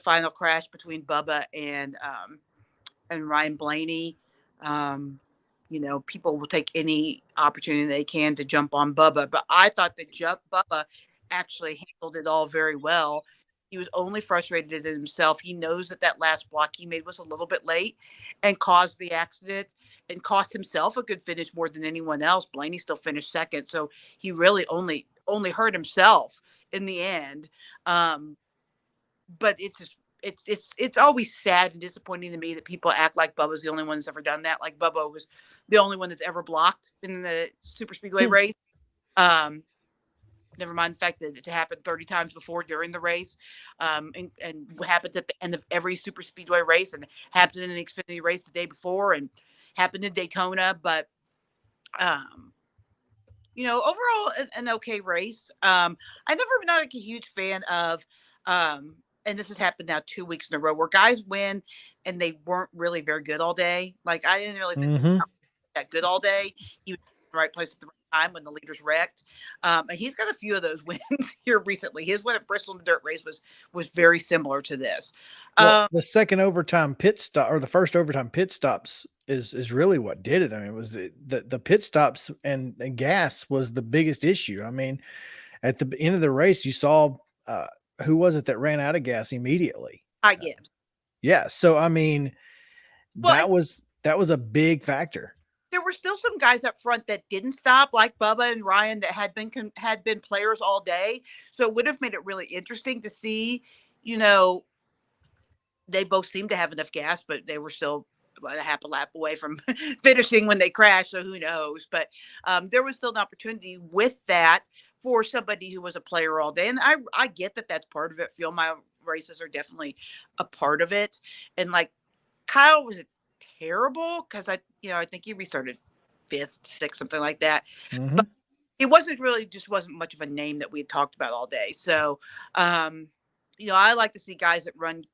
[SPEAKER 10] final crash between Bubba and Ryan Blaney. People will take any opportunity they can to jump on Bubba, but I thought that Bubba actually handled it all very well. He was only frustrated at himself. He knows that last block he made was a little bit late and caused the accident and cost himself a good finish more than anyone else. Blaney still finished second, so he really only hurt himself in the end. But it's just it's always sad and disappointing to me that people act like Bubba's the only one that's ever done that. Like Bubba was the only one that's ever blocked in the super speedway race. Never mind the fact that it happened 30 times before during the race, and happened at the end of every super speedway race, and happened in the Xfinity race the day before, and happened in Daytona. But overall an okay race. I've never been like a huge fan of, and this has happened now 2 weeks in a row where guys win and they weren't really very good all day. Like I didn't really think that good all day. He was in the right place at the right time when the leaders wrecked. And he's got a few of those wins here recently. His win at Bristol in the dirt race was very similar to this.
[SPEAKER 2] Well, the second overtime pit stop, or the first overtime pit stops, is really what did it. I mean, it was the pit stops and gas was the biggest issue. I mean, at the end of the race, you saw who was it that ran out of gas immediately?
[SPEAKER 10] Ty Gibbs.
[SPEAKER 2] Yeah. So I mean, that was a big factor.
[SPEAKER 10] There were still some guys up front that didn't stop, like Bubba and Ryan, that had been players all day. So it would have made it really interesting to see. They both seemed to have enough gas, but they were still a half a lap away from finishing when they crashed. So who knows? But there was still an opportunity with that for somebody who was a player all day. And I get that that's part of it. Field mile races are definitely a part of it. And like Kyle was terrible because I think he restarted 5th, 6th, something like that.
[SPEAKER 2] Mm-hmm.
[SPEAKER 10] But it wasn't much of a name that we had talked about all day. So, I like to see guys that run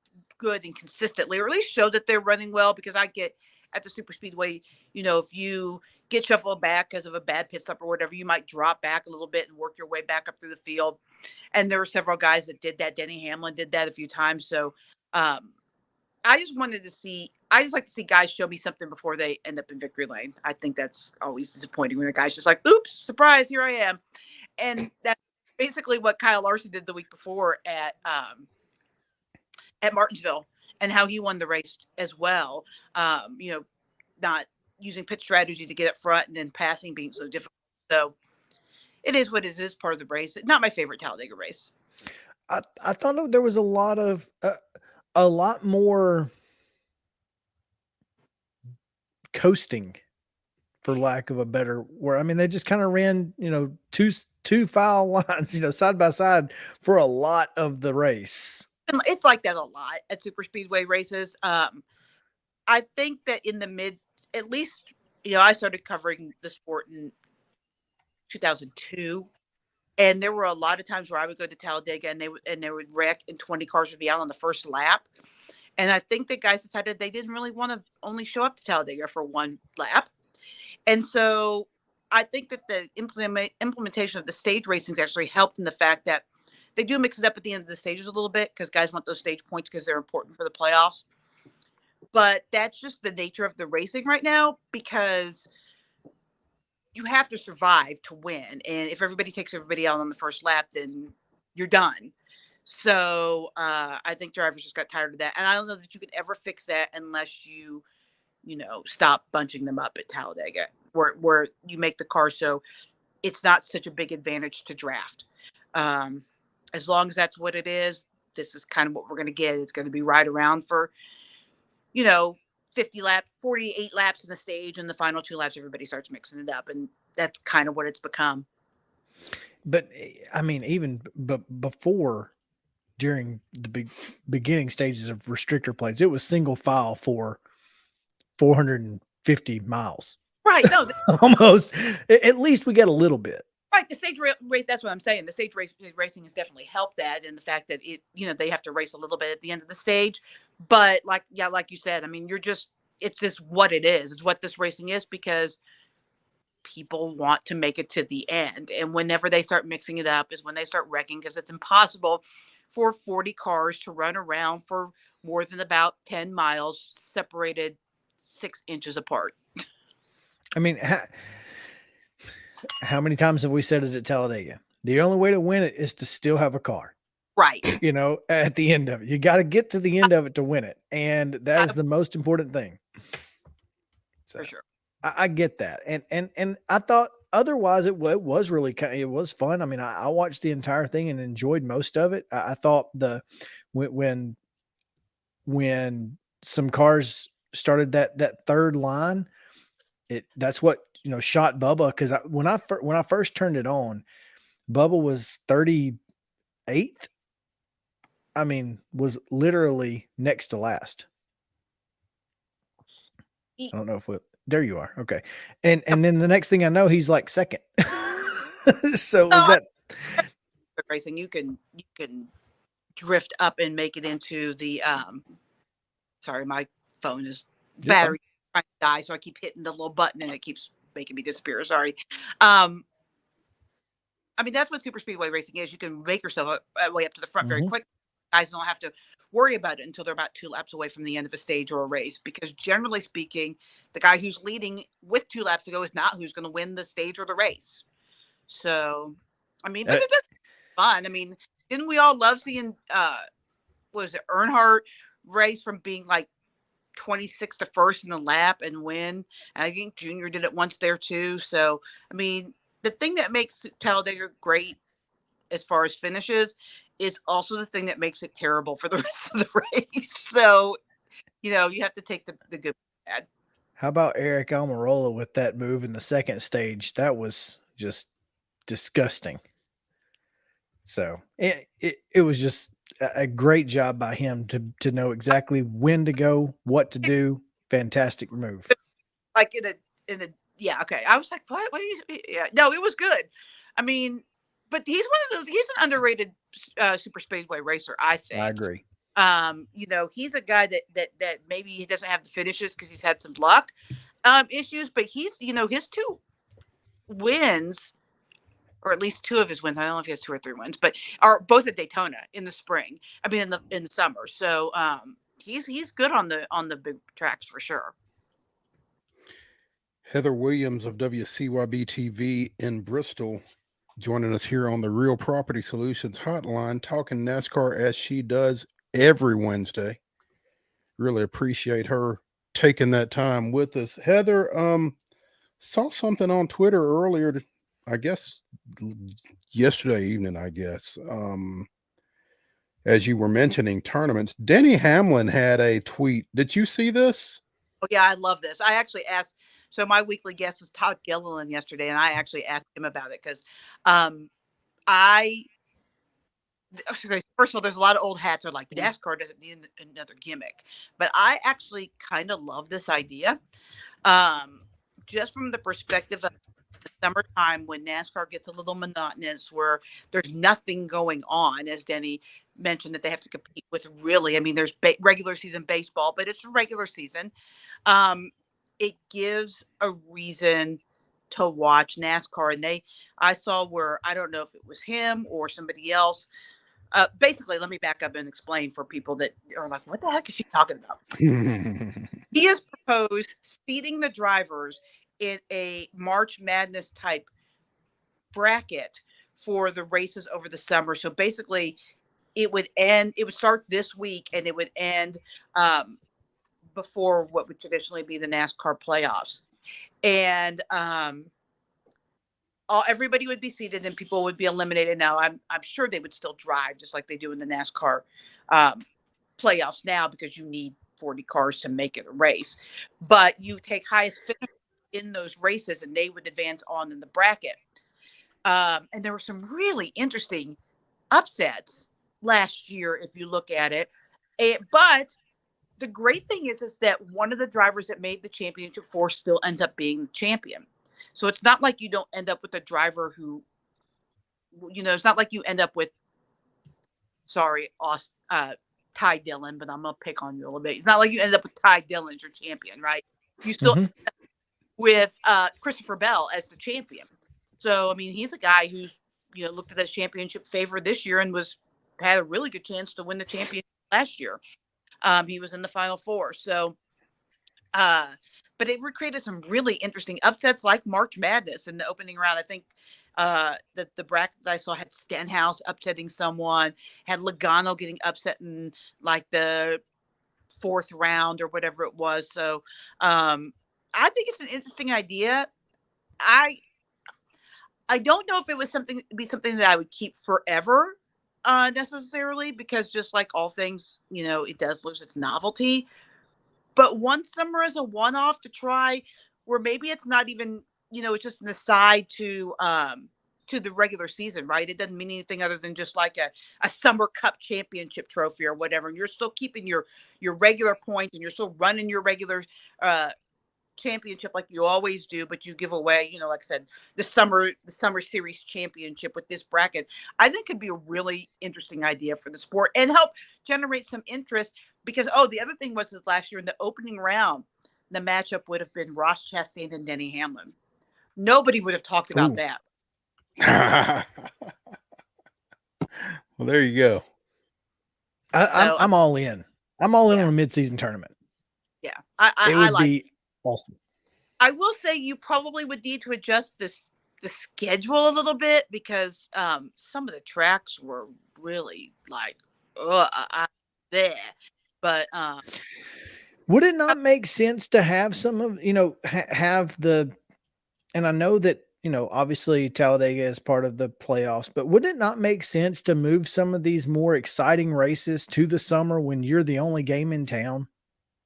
[SPEAKER 10] good and consistently, or at least show that they're running well. Because I get at the super speedway, if you get shuffled back because of a bad pit stop or whatever, you might drop back a little bit and work your way back up through the field. And there were several guys that did that. Denny Hamlin did that a few times. So I just like to see guys show me something before they end up in victory lane. I think that's always disappointing when a guy's just like, oops, surprise, here I am. And that's basically what Kyle Larson did the week before at Martinsville, and how he won the race as well. Not using pit strategy to get up front and then passing being so difficult. So it is what it is, part of the race. Not my favorite Talladega race.
[SPEAKER 2] I thought there was a lot more coasting, for lack of a better word. I mean, they just kind of ran, two foul lines, side by side for a lot of the race.
[SPEAKER 10] It's like that a lot at super speedway races. I think that at least, I started covering the sport in 2002, and there were a lot of times where I would go to Talladega and they would wreck and 20 cars would be out on the first lap. And I think the guys decided they didn't really want to only show up to Talladega for one lap. And so I think that the implementation of the stage racing actually helped in the fact that they do mix it up at the end of the stages a little bit, because guys want those stage points because they're important for the playoffs. But that's just the nature of the racing right now, because you have to survive to win. And if everybody takes everybody out on the first lap, then you're done. So I think drivers just got tired of that. And I don't know that you could ever fix that unless you stop bunching them up at Talladega, where you make the car so it's not such a big advantage to draft. As long as that's what it is, this is kind of what we're going to get. It's going to be right around for, 48 laps in the stage, and the final 2 laps, everybody starts mixing it up. And that's kind of what it's become.
[SPEAKER 2] But I mean, even before, during the beginning stages of restrictor plates, it was single file for 450 miles.
[SPEAKER 10] Right. No,
[SPEAKER 2] almost. At least we got a little bit.
[SPEAKER 10] Right, the stage race. That's what I'm saying. The stage racing has definitely helped that, and the fact that they have to race a little bit at the end of the stage. But like you said, I mean, it's just what it is. It's what this racing is, because people want to make it to the end. And whenever they start mixing it up is when they start wrecking, because it's impossible for 40 cars to run around for more than about 10 miles, separated 6 inches apart.
[SPEAKER 2] I mean, how many times have we said it at Talladega? The only way to win it is to still have a car.
[SPEAKER 10] Right.
[SPEAKER 2] At the end of it. You got to get to the end of it to win it. And that is the most important thing. So,
[SPEAKER 10] for sure.
[SPEAKER 2] I get that. And I thought otherwise it was really it was fun. I mean, I watched the entire thing and enjoyed most of it. I thought when some cars started that third line, that's what, shot Bubba. Because when I first turned it on, Bubba was 38th. I mean, was literally next to last. I don't know if there you are. Okay. And then the next thing I know, he's like second. So was that
[SPEAKER 10] racing? You can drift up and make it into the sorry, my phone is battery trying to die, so I keep hitting the little button and it keeps making me disappear. Sorry. I mean, that's what super speedway racing is. You can make yourself way up to the front very quick. Guys don't have to worry about it until they're about 2 laps away from the end of a stage or a race, because generally speaking, the guy who's leading with 2 laps to go is not who's going to win the stage or the race. So, I mean, but it's fun. I mean, didn't we all love seeing Earnhardt race from being like 26 to first in the lap and win? And I think Junior did it once there too. So, I mean, the thing that makes Talladega great as far as finishes is also the thing that makes it terrible for the rest of the race. So, you have to take the good and bad.
[SPEAKER 2] How about Eric Almirola with that move in the second stage? That was just disgusting. So it was just a great job by him to know exactly when to go, what to do. Fantastic move.
[SPEAKER 10] Like yeah, okay. I was like, what? What do you? Yeah, no, it was good. I mean, but he's an underrated super speedway racer, I think.
[SPEAKER 2] I agree.
[SPEAKER 10] He's a guy that maybe he doesn't have the finishes because he's had some luck issues, but his 2 wins, or at least 2 of his wins, I don't know if he has 2 or 3 wins, but are both at Daytona in the spring. I mean, in the summer. So he's good on the big tracks for sure.
[SPEAKER 3] Heather Williams of WCYB TV in Bristol joining us here on the Real Property Solutions Hotline, talking NASCAR as she does every Wednesday. Really appreciate her taking that time with us. Heather, saw something on Twitter earlier, I guess yesterday evening, as you were mentioning tournaments. Denny Hamlin had a tweet. Did you see this?
[SPEAKER 10] Oh yeah, I love this. I actually asked. So my weekly guest was Todd Gilliland yesterday, and I actually asked him about it because first of all, there's a lot of old hats that are like NASCAR doesn't need another gimmick, but I actually kind of love this idea, just from the perspective of the summertime when NASCAR gets a little monotonous, where there's nothing going on, as Denny mentioned that they have to compete with. Really, I mean, there's regular season baseball, but it's regular season. It gives a reason to watch NASCAR, and I saw where, I don't know if it was him or somebody else. Basically, let me back up and explain for people that are like, what the heck is she talking about? He has proposed seating the drivers in a March Madness type bracket for the races over the summer. So basically, it would start this week and it would end before what would traditionally be the NASCAR playoffs. And everybody would be seated and people would be eliminated. Now, I'm sure they would still drive just like they do in the NASCAR playoffs now, because you need 40 cars to make it a race. But you take highest finish in those races and they would advance on in the bracket. And there were some really interesting upsets last year if you look at it. But the great thing is that one of the drivers that made the championship 4 still ends up being the champion. So it's not like you don't end up with a driver who, it's not like you end up with, Ty Dillon, but I'm going to pick on you a little bit. It's not like you end up with Ty Dillon as your champion, right? You still end up with Christopher Bell as the champion. So, I mean, he's a guy who's, looked at that championship favor this year and had a really good chance to win the championship last year. He was in the Final Four. So, but it created some really interesting upsets like March Madness in the opening round. I think the bracket that I saw had Stenhouse upsetting someone, had Logano getting upset in like the 4th round or whatever it was. So I think it's an interesting idea. I don't know if it was something that I would keep forever necessarily, because just like all things, it does lose its novelty. But one summer as a one-off to try, where maybe it's not even, it's just an aside to the regular season, right? It doesn't mean anything other than just like a summer cup championship trophy or whatever. And you're still keeping your regular points and you're still running your regular championship like you always do, but you give away, like I said, the summer series championship with this bracket. I think could be a really interesting idea for the sport and help generate some interest, because the other thing was that last year in the opening round, the matchup would have been Ross Chastain and Denny Hamlin. Nobody would have talked about that.
[SPEAKER 3] Well, there you go.
[SPEAKER 2] I'm all in. I'm all in on a mid-season tournament.
[SPEAKER 10] Yeah,
[SPEAKER 2] it would be awesome.
[SPEAKER 10] I will say you probably would need to adjust the schedule a little bit, because some of the tracks were really like, there. But
[SPEAKER 2] would it not make sense to have some of, have the, and I know that, obviously Talladega is part of the playoffs, but would it not make sense to move some of these more exciting races to the summer when you're the only game in town?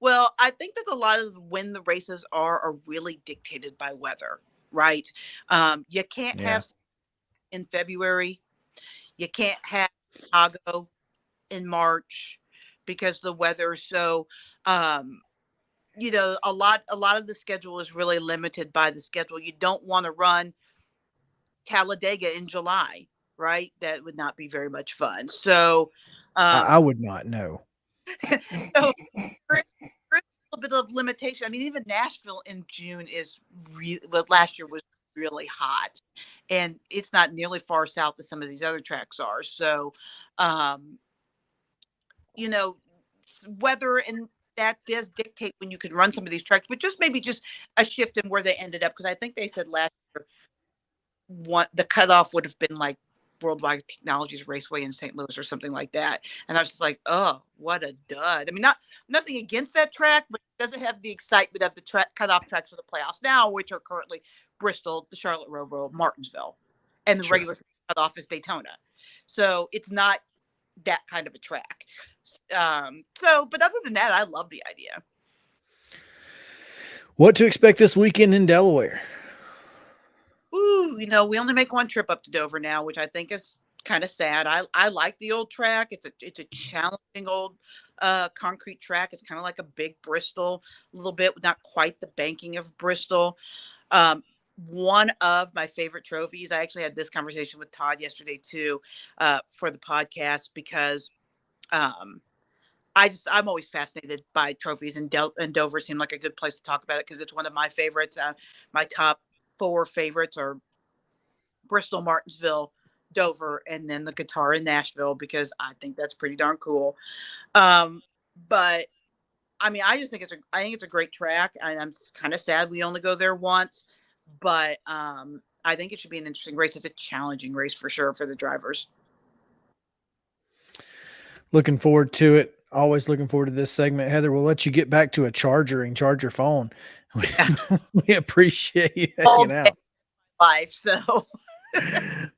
[SPEAKER 10] Well, I think that a lot of when the races are really dictated by weather, right? You can't have in February. You can't have Chicago in March because the weather. So, a lot of the schedule is really limited by the schedule. You don't want to run Talladega in July, right? That would not be very much fun. So,
[SPEAKER 2] I would not know.
[SPEAKER 10] So there is a little bit of limitation. I mean, even Nashville in June is well, last year was really hot, and it's not nearly far south as some of these other tracks are. So, um, weather and that does dictate when you can run some of these tracks, but maybe just a shift in where they ended up, because I think they said last year the cutoff would have been like Worldwide Technologies Raceway in St. Louis or something like that. And I was just like, oh, what a dud. I mean, nothing against that track, but it doesn't have the excitement of the cutoff tracks for the playoffs now, which are currently Bristol, the Charlotte Roval, Martinsville, and the regular cutoff is Daytona. So it's not that kind of a track. But other than that, I love the idea.
[SPEAKER 2] What to expect this weekend in Delaware?
[SPEAKER 10] Ooh, we only make one trip up to Dover now, which I think is kind of sad. I like the old track. It's a challenging old concrete track. It's kind of like a big Bristol, a little bit, not quite the banking of Bristol. One of my favorite trophies. I actually had this conversation with Todd yesterday too, for the podcast, because I'm always fascinated by trophies, and Dover seemed like a good place to talk about it because it's one of my favorites. My top 4 favorites are Bristol, Martinsville, Dover, and then the guitar in Nashville, because I think that's pretty darn cool. But I mean, I think it's a great track, and I'm kind of sad we only go there once, but I think it should be an interesting race. It's a challenging race for sure for the drivers.
[SPEAKER 2] Looking forward to it. Always looking forward to this segment. Heather, we'll let you get back to a charger and charge your phone. We appreciate you hanging out.
[SPEAKER 10] Life, so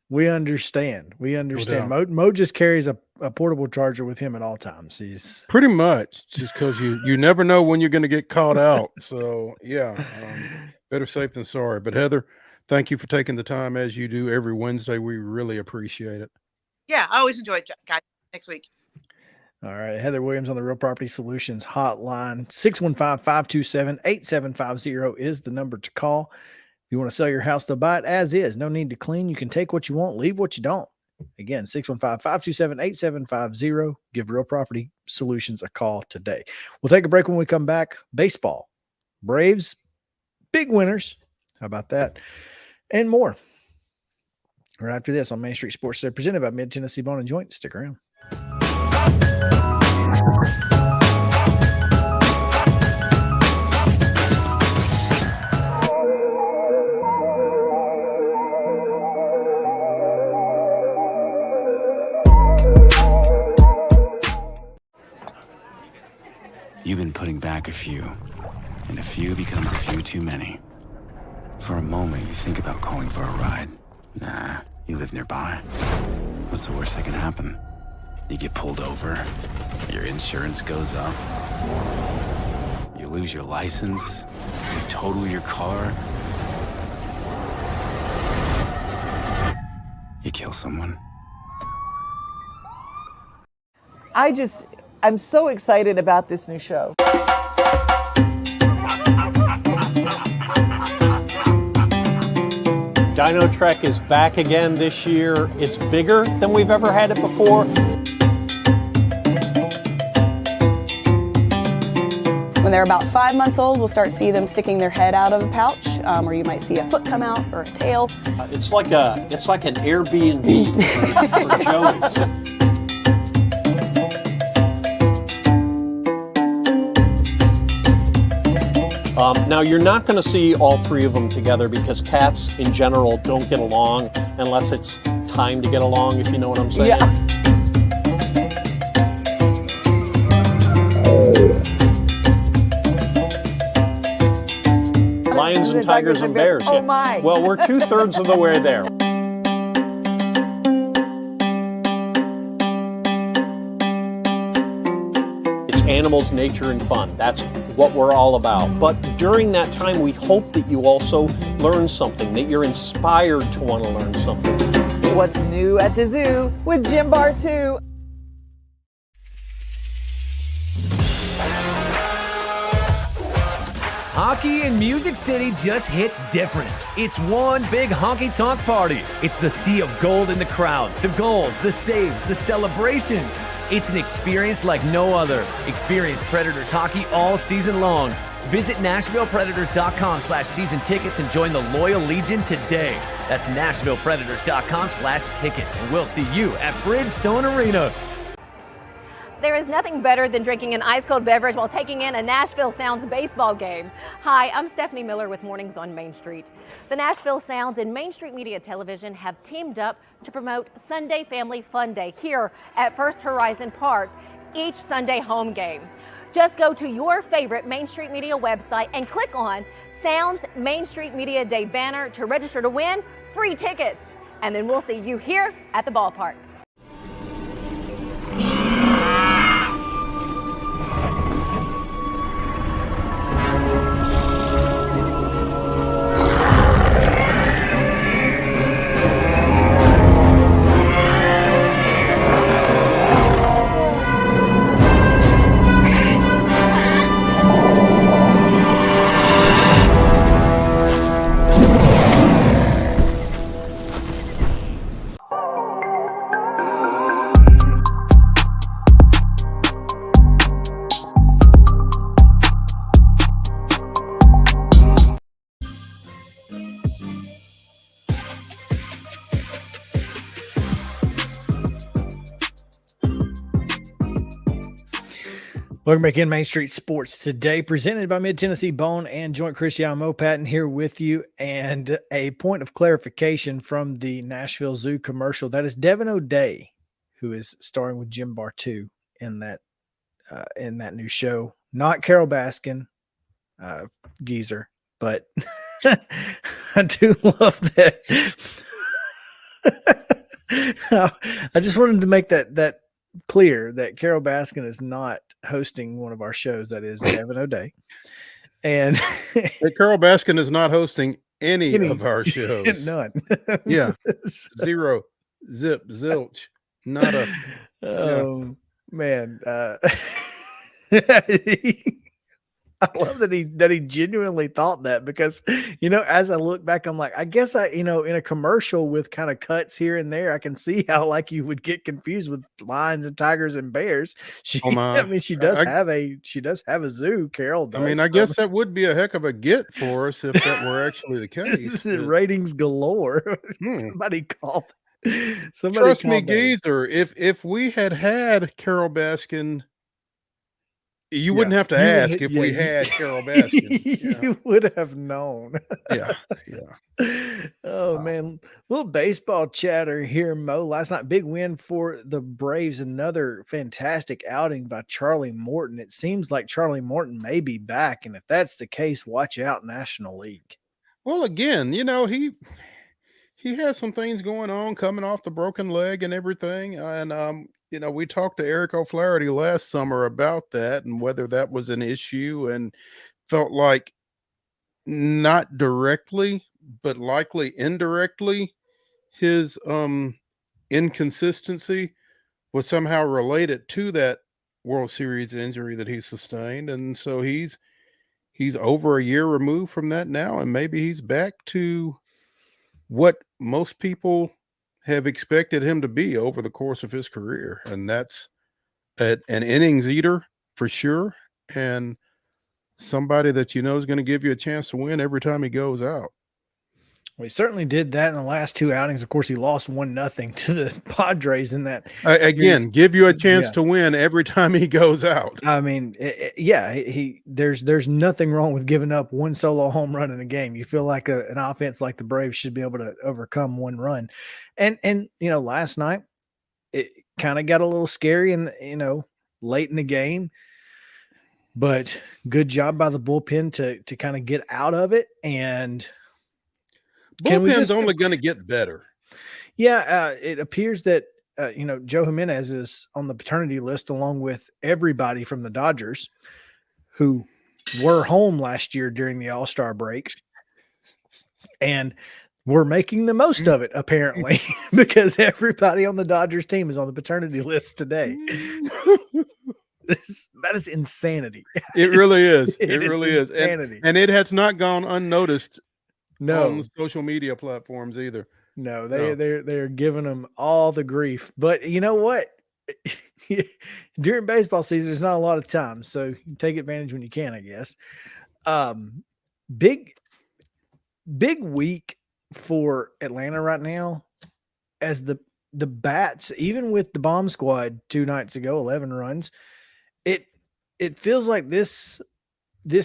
[SPEAKER 2] we understand. Mo just carries a portable charger with him at all times. He's
[SPEAKER 3] pretty much, just because you never know when you're going to get caught out. So yeah, better safe than sorry. But Heather, thank you for taking the time as you do every Wednesday. We really appreciate it.
[SPEAKER 10] Yeah, I always enjoy it, guys. Next week.
[SPEAKER 2] All right. Heather Williams on the Real Property Solutions hotline. 615-527-8750 is the number to call. If you want to sell your house to buy it as is, no need to clean. You can take what you want, leave what you don't. Again, 615-527-8750. Give Real Property Solutions a call today. We'll take a break. When we come back. Baseball, Braves, big winners. How about that? And more. Right after this on Main Street Sports Today, presented by Mid-Tennessee Bone and Joint. Stick around.
[SPEAKER 11] You've been putting back a few, and a few becomes a few too many. For a moment, you think about calling for a ride. Nah, you live nearby. What's the worst that can happen? You get pulled over, your insurance goes up, you lose your license, you total your car, you kill someone.
[SPEAKER 12] I'm so excited about this new show.
[SPEAKER 13] Dino Trek is back again this year. It's bigger than we've ever had it before.
[SPEAKER 14] When they're about 5 months old, we'll start to see them sticking their head out of the pouch, or you might see a foot come out or a tail.
[SPEAKER 13] It's like an Airbnb for Joey's. Now, you're not going to see all 3 of them together because cats in general don't get along unless it's time to get along, if you know what I'm saying.
[SPEAKER 14] Yeah.
[SPEAKER 13] Lions and tigers and bears.
[SPEAKER 12] Oh, my.
[SPEAKER 13] Well, we're 2/3 of the way there. It's animals, nature, and fun. That's what we're all about. But during that time, we hope that you also learn something, that you're inspired to want to learn something.
[SPEAKER 12] What's new at the zoo with Jim Bar 2.
[SPEAKER 15] Hockey in Music City just hits different. It's one big honky-tonk party. It's the sea of gold in the crowd, the goals, the saves, the celebrations. It's an experience like no other. Experience Predators hockey all season long. Visit NashvillePredators.com/season tickets and join the Loyal Legion today. That's NashvillePredators.com/tickets, and we'll see you at Bridgestone Arena.
[SPEAKER 16] There is nothing better than drinking an ice-cold beverage while taking in a Nashville Sounds baseball game. Hi, I'm Stephanie Miller with Mornings on Main Street. The Nashville Sounds and Main Street Media Television have teamed up to promote Sunday Family Fun Day here at First Horizon Park each Sunday home game. Just go to your favorite Main Street Media website and click on Sounds Main Street Media Day banner to register to win free tickets. And then we'll see you here at the ballpark.
[SPEAKER 2] Welcome back in Main Street Sports today, presented by Mid-Tennessee Bone and Joint. Christian Mopatin here with you. And a point of clarification from the Nashville Zoo commercial. That is Devin O'Day, who is starring with Jim Bartu in that new show. Not Carol Baskin, geezer, but I do love that. I just wanted to make that clear that Carol Baskin is not hosting one of our shows. That is Devin O'Day. And
[SPEAKER 3] Carol Baskin is not hosting any of our shows.
[SPEAKER 2] None.
[SPEAKER 3] Yeah. Zero. Zip. Zilch. Not a.
[SPEAKER 2] Oh, man. I love that he genuinely thought that, because, as I look back, I'm like, I guess in a commercial with kind of cuts here and there, I can see how you would get confused with lions and tigers and bears. She does have a zoo. Carol does.
[SPEAKER 3] I guess that would be a heck of a get for us if that were actually the case.
[SPEAKER 2] Ratings galore. Somebody call.
[SPEAKER 3] Trust me, geezer. If we had Carol Baskin, you wouldn't have to ask if we had Carol Baskin.
[SPEAKER 2] You would have known.
[SPEAKER 3] Yeah.
[SPEAKER 2] Oh, man. Little baseball chatter here, Mo. Last night, big win for the Braves. Another fantastic outing by Charlie Morton. It seems like Charlie Morton may be back, and if that's the case, watch out, National League.
[SPEAKER 3] Well, again, he has some things going on, coming off the broken leg and everything, and we talked to Eric O'Flaherty last summer about that and whether that was an issue, and felt like not directly, but likely indirectly, his inconsistency was somehow related to that World Series injury that he sustained. And so he's over a year removed from that now, and maybe he's back to what most people have expected him to be over the course of his career. And that's an innings eater for sure. And somebody that is going to give you a chance to win every time he goes out.
[SPEAKER 2] Well, he certainly did that in the last two outings. Of course, he lost 1-0 to the Padres in that.
[SPEAKER 3] Again, give you a chance to win every time he goes out.
[SPEAKER 2] There's nothing wrong with giving up one solo home run in a game. You feel like an offense like the Braves should be able to overcome one run. And last night it kind of got a little scary and late in the game. But good job by the bullpen to kind of get out of it. And
[SPEAKER 3] bullpen's only going to get better.
[SPEAKER 2] Yeah, it appears that Joe Jimenez is on the paternity list along with everybody from the Dodgers who were home last year during the All-Star break, and we're making the most of it apparently because everybody on the Dodgers team is on the paternity list today. That is insanity.
[SPEAKER 3] It really is. It really is.
[SPEAKER 2] Insanity.
[SPEAKER 3] And it has not gone unnoticed.
[SPEAKER 2] No,
[SPEAKER 3] on the social media platforms either.
[SPEAKER 2] No, they're giving them all the grief. But you know what? during baseball season, there's not a lot of time, so you take advantage when you can, I guess. Big week for Atlanta right now, as the bats, even with the bomb squad 2 nights ago, 11 runs. It feels like this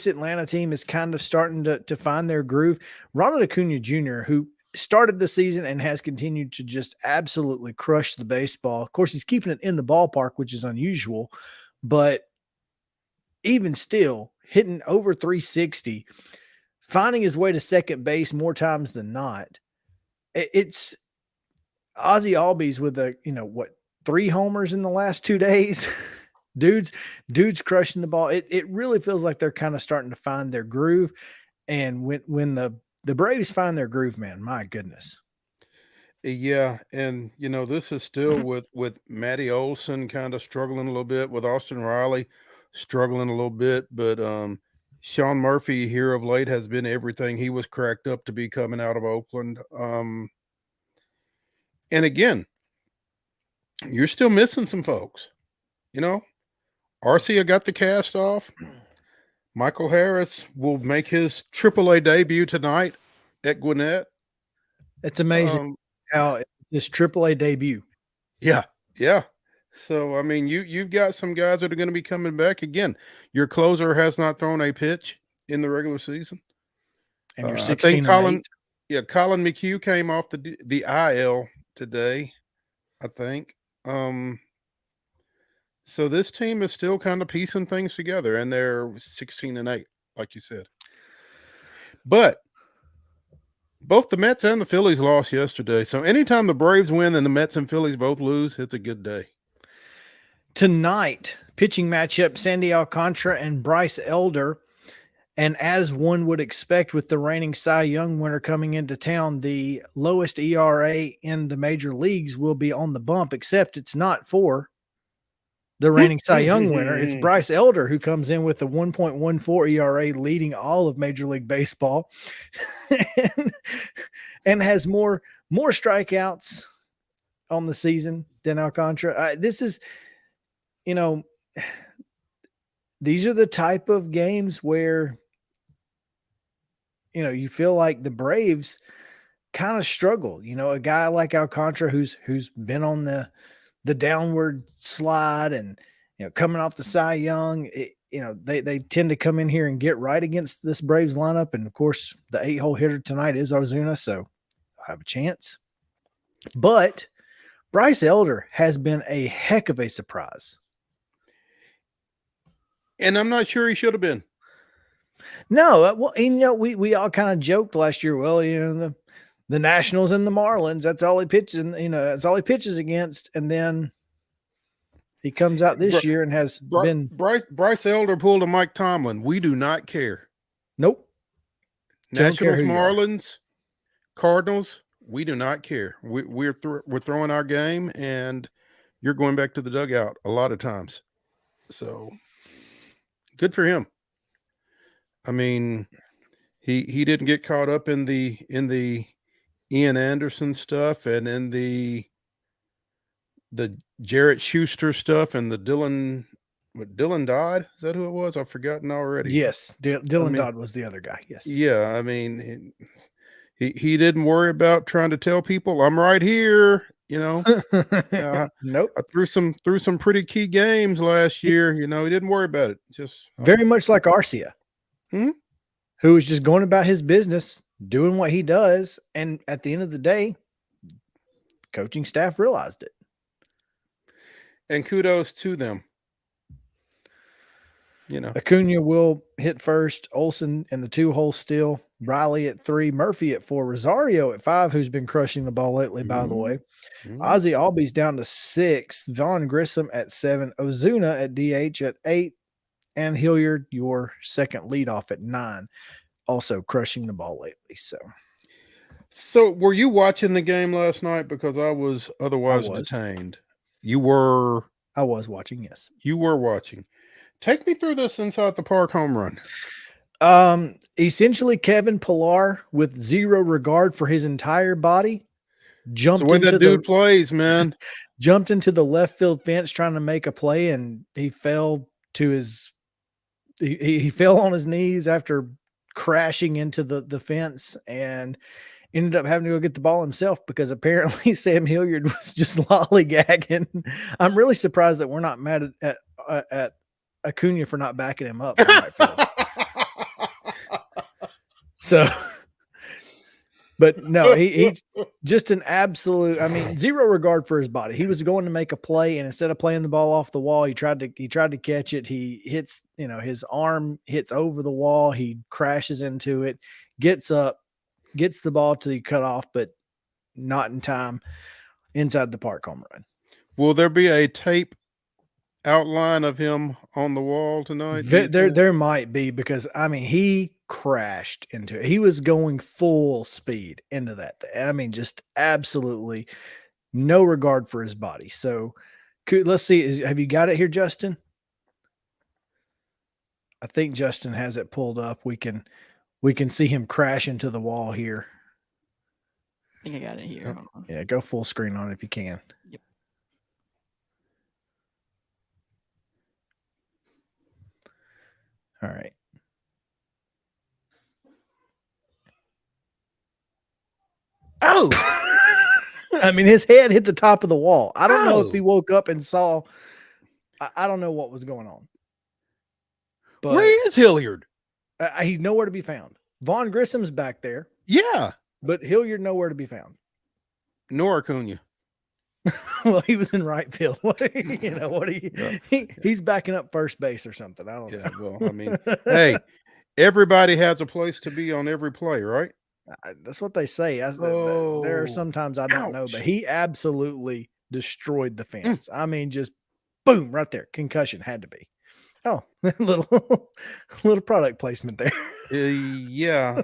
[SPEAKER 2] Atlanta team is kind of starting to find their groove. Ronald Acuna Jr., who started the season and has continued to just absolutely crush the baseball. Of course, he's keeping it in the ballpark, which is unusual, but even still hitting over 360, finding his way to second base more times than not. It's Ozzy Albies with 3 homers in the last 2 days. Dude's crushing the ball. It really feels like they're kind of starting to find their groove. And when the Braves find their groove, man, my goodness.
[SPEAKER 3] Yeah, and this is still with Matty Olson kind of struggling a little bit, with Austin Riley struggling a little bit, but Sean Murphy here of late has been everything he was cracked up to be coming out of Oakland. And again, you're still missing some folks. Arcia got the cast off. Michael Harris will make his AAA debut tonight at Gwinnett.
[SPEAKER 2] It's amazing how this AAA debut.
[SPEAKER 3] Yeah. So, I mean, you've got some guys that are going to be coming back. Again, your closer has not thrown a pitch in the regular season.
[SPEAKER 2] And you're 16
[SPEAKER 3] Colin McHugh came off the IL today, I think. So this team is still kind of piecing things together, and they're 16-8, like you said. But both the Mets and the Phillies lost yesterday. So anytime the Braves win and the Mets and Phillies both lose, it's a good day.
[SPEAKER 2] Tonight, pitching matchup, Sandy Alcantara and Bryce Elder. And as one would expect with the reigning Cy Young winner coming into town, the lowest ERA in the major leagues will be on the bump, except it's not for the reigning Cy Young winner. It's Bryce Elder, who comes in with a 1.14 ERA, leading all of Major League Baseball, and has more strikeouts on the season than Alcantara. This is, these are the type of games where, you feel like the Braves kind of struggle. A guy like Alcantara who's been on the downward slide and, coming off the Cy Young, they tend to come in here and get right against this Braves lineup. And of course the 8-hole hitter tonight is Ozuna, so I'll have a chance. But Bryce Elder has been a heck of a surprise.
[SPEAKER 3] And I'm not sure he should have been.
[SPEAKER 2] No, well, we all kind of joked last year. Well, the Nationals and the Marlins, that's all he pitches, that's all he pitches against. And then he comes out this year and has been.
[SPEAKER 3] Bryce Elder pulled a Mike Tomlin. We do not care.
[SPEAKER 2] Nope.
[SPEAKER 3] Nationals, Marlins, Cardinals, we do not care. We're throwing our game, and you're going back to the dugout a lot of times. So good for him. I mean, he didn't get caught up in the Ian Anderson stuff and in the Jarrett Schuster stuff and the Dylan Dodd. Is that who it was? I've forgotten already.
[SPEAKER 2] Yes. Dylan Dodd was the other guy. Yes.
[SPEAKER 3] Yeah. I mean, he didn't worry about trying to tell people I'm right here. Nope. I threw some pretty key games last year. He didn't worry about it. Just
[SPEAKER 2] very much like Arcia, who was just going about his business, doing what he does. And at the end of the day, coaching staff realized it.
[SPEAKER 3] And kudos to them.
[SPEAKER 2] Acuna will hit first, Olson in the 2-hole still, Riley at 3, Murphy at 4, Rosario at 5, who's been crushing the ball lately, by the way. Ozzy Albies down to 6, Vaughn Grissom at 7, Ozuna at DH at 8, and Hilliard, your second leadoff at 9, also crushing the ball lately. So
[SPEAKER 3] were you watching the game last night? Because I was otherwise detained. You were?
[SPEAKER 2] I was watching, yes.
[SPEAKER 3] You were watching. Take me through this inside the park home run.
[SPEAKER 2] Essentially Kevin Pillar, with zero regard for his entire body, jumped
[SPEAKER 3] into the way that dude plays, man.
[SPEAKER 2] jumped into the left field fence trying to make a play, and he fell to his he fell on his knees after crashing into the fence and ended up having to go get the ball himself because apparently Sam Hilliard was just lollygagging. I'm really surprised that we're not mad at Acuna for not backing him up in right field. So, but no, he just an absolute, I mean, zero regard for his body. He was going to make a play, and instead of playing the ball off the wall, he tried to catch it. He hits, his arm hits over the wall. He crashes into it, gets up, gets the ball to cut off, but not in time inside the park home run.
[SPEAKER 3] Will there be a tape outline of him on the wall tonight?
[SPEAKER 2] There might be, because I mean, he crashed into it. He was going full speed into that. I mean, just absolutely no regard for his body. So let's see. Have you got it here, Justin? I think Justin has it pulled up. We can see him crash into the wall here.
[SPEAKER 4] I think I got it here.
[SPEAKER 2] Yeah, go full screen on it if you can.
[SPEAKER 4] Yep.
[SPEAKER 2] All right. Oh, I mean, his head hit the top of the wall. I don't know if he woke up and saw. I don't know what was going on. But
[SPEAKER 3] where is Hilliard?
[SPEAKER 2] He's nowhere to be found. Vaughn Grissom's back there.
[SPEAKER 3] Yeah,
[SPEAKER 2] but Hilliard nowhere to be found.
[SPEAKER 3] Nor Acuna.
[SPEAKER 2] Well, he was in right field. He's backing up first base or something. I don't know.
[SPEAKER 3] Well, I mean, hey, everybody has a place to be on every play, right?
[SPEAKER 2] That's what they say. There are sometimes I don't know, but he absolutely destroyed the fence. I mean, just boom, right there. Concussion had to be. Oh, little product placement there.
[SPEAKER 3] Yeah.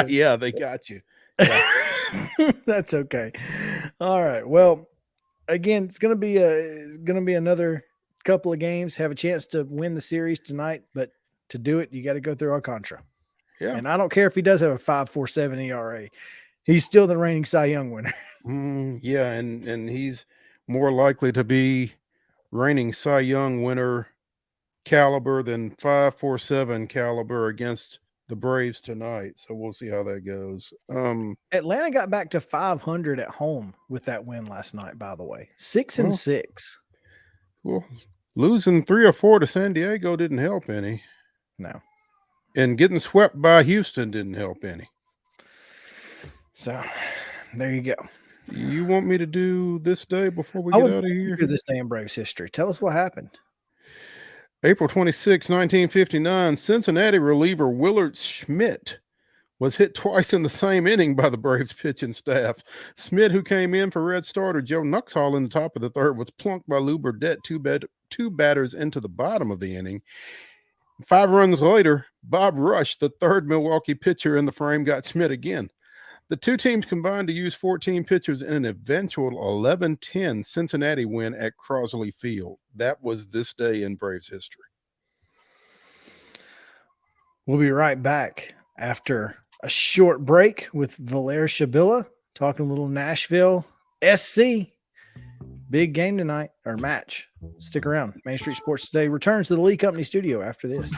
[SPEAKER 3] Yeah, they got you. Yeah.
[SPEAKER 2] That's okay. All right. Well, again, it's gonna be another couple of games. Have a chance to win the series tonight, but to do it, you got to go through Alcantara.
[SPEAKER 3] Yeah.
[SPEAKER 2] And I don't care if he does have a 5.47 ERA. He's still the reigning Cy Young winner.
[SPEAKER 3] Yeah, and he's more likely to be reigning Cy Young winner caliber than 5.47 caliber against the Braves tonight. So we'll see how that goes.
[SPEAKER 2] Atlanta got back to 500 at home with that win last night, by the way. 6-6.
[SPEAKER 3] Well, losing 3 or 4 to San Diego didn't help any.
[SPEAKER 2] No.
[SPEAKER 3] And getting swept by Houston didn't help any.
[SPEAKER 2] So there you go.
[SPEAKER 3] You want me to do this day before we get out of here?
[SPEAKER 2] Do this day in Braves history. Tell us what happened.
[SPEAKER 3] April 26, 1959, Cincinnati reliever Willard Schmidt was hit twice in the same inning by the Braves pitching staff. Schmidt, who came in for red starter Joe Nuxhall in the top of the third, was plunked by Lou Burdette two batters into the bottom of the inning. 5 runs later, Bob Rush, the third Milwaukee pitcher in the frame, got Schmidt again. The two teams combined to use 14 pitchers in an eventual 11-10 Cincinnati win at Crosley Field. That was this day in Braves history.
[SPEAKER 2] We'll be right back after a short break with Valer Shabila, talking a little Nashville SC. Big game tonight, or match. Stick around. Main Street Sports Today returns to the Lee Company studio after this.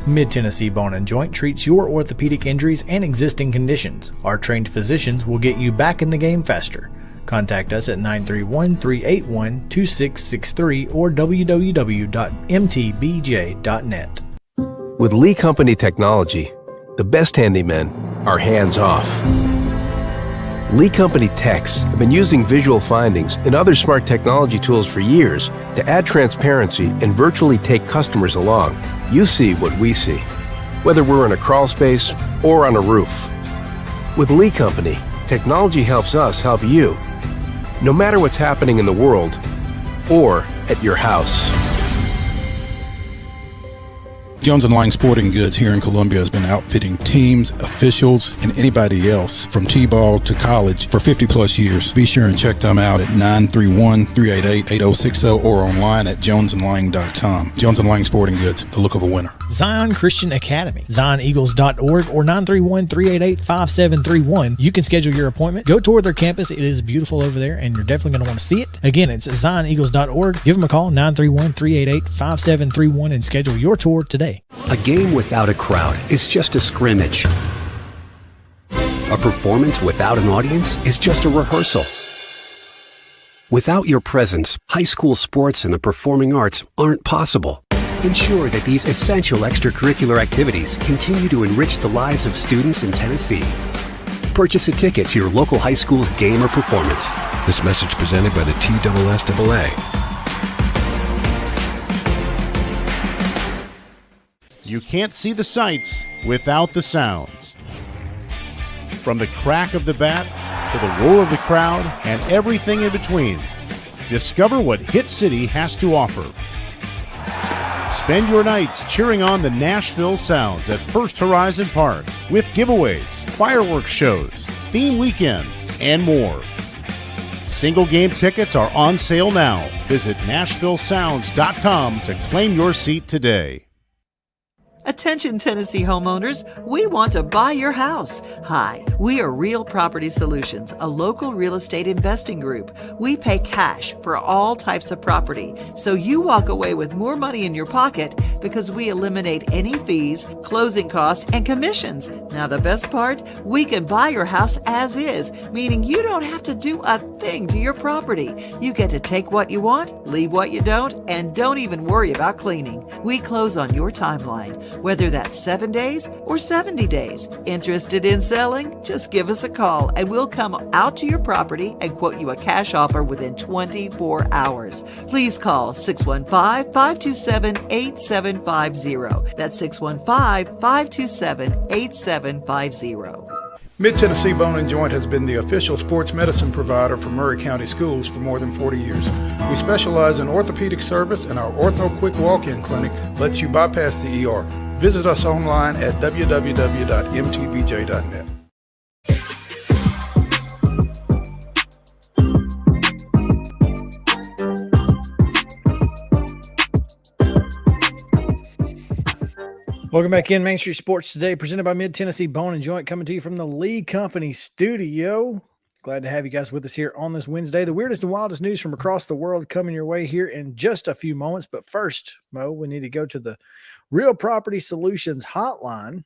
[SPEAKER 2] Mid-Tennessee Bone and Joint treats your orthopedic injuries and existing conditions. Our trained physicians will get you back in the game faster. Contact us at 931-381-2663 or www.mtbj.net.
[SPEAKER 6] With Lee Company technology, the best handymen are hands-off. Lee Company techs have been using visual findings and other smart technology tools for years to add transparency and virtually take customers along. You see what we see, whether we're in a crawl space or on a roof. With Lee Company, technology helps us help you, no matter what's happening in the world or at your house.
[SPEAKER 9] Jones & Lang Sporting Goods here in Columbia has been outfitting teams, officials, and anybody else from T-ball to college for 50-plus years. Be sure and check them out at 931-388-8060 or online at jonesandlang.com. Jones & Lang Sporting Goods, the look of a winner.
[SPEAKER 17] Zion Christian Academy, zioneagles.org or 931-388-5731. You can schedule your appointment. Go tour their campus. It is beautiful over there, and you're definitely going to want to see it. Again, it's zioneagles.org. Give them a call, 931-388-5731, and schedule your tour today.
[SPEAKER 18] A game without a crowd is just a scrimmage. A performance without an audience is just a rehearsal. Without your presence, high school sports and the performing arts aren't possible. Ensure that these essential extracurricular activities continue to enrich the lives of students in Tennessee. Purchase a ticket to your local high school's game or performance.
[SPEAKER 6] This message presented by the TSSAA.
[SPEAKER 7] You can't see the sights without the sounds. From the crack of the bat to the roar of the crowd and everything in between, discover what Hit City has to offer. Spend your nights cheering on the Nashville Sounds at First Horizon Park with giveaways, fireworks shows, theme weekends, and more. Single game tickets are on sale now. Visit NashvilleSounds.com to claim your seat today.
[SPEAKER 8] Attention Tennessee homeowners, we want to buy your house. Hi, we are Real Property Solutions, a local real estate investing group. We pay cash for all types of property, so you walk away with more money in your pocket because we eliminate any fees, closing costs, and commissions. Now the best part, we can buy your house as is, meaning you don't have to do a thing to your property. You get to take what you want, leave what you don't, and don't even worry about cleaning. We close on your timeline, whether that's 7 days or 70 days. Interested in selling? Just give us a call and we'll come out to your property and quote you a cash offer within 24 hours. Please call 615-527-8750. That's 615-527-8750.
[SPEAKER 9] Mid-Tennessee Bone and Joint has been the official sports medicine provider for Murray County Schools for more than 40 years. We specialize in orthopedic service, and our Ortho Quick Walk-In Clinic lets you bypass the ER. Visit us online at www.mtbj.net.
[SPEAKER 2] Welcome back in Main Street Sports Today, presented by Mid-Tennessee Bone and Joint, coming to you from the Lee Company studio. Glad to have you guys with us here on this Wednesday. The weirdest and wildest news from across the world coming your way here in just a few moments. But first, Mo, we need to go to the Real Property Solutions hotline,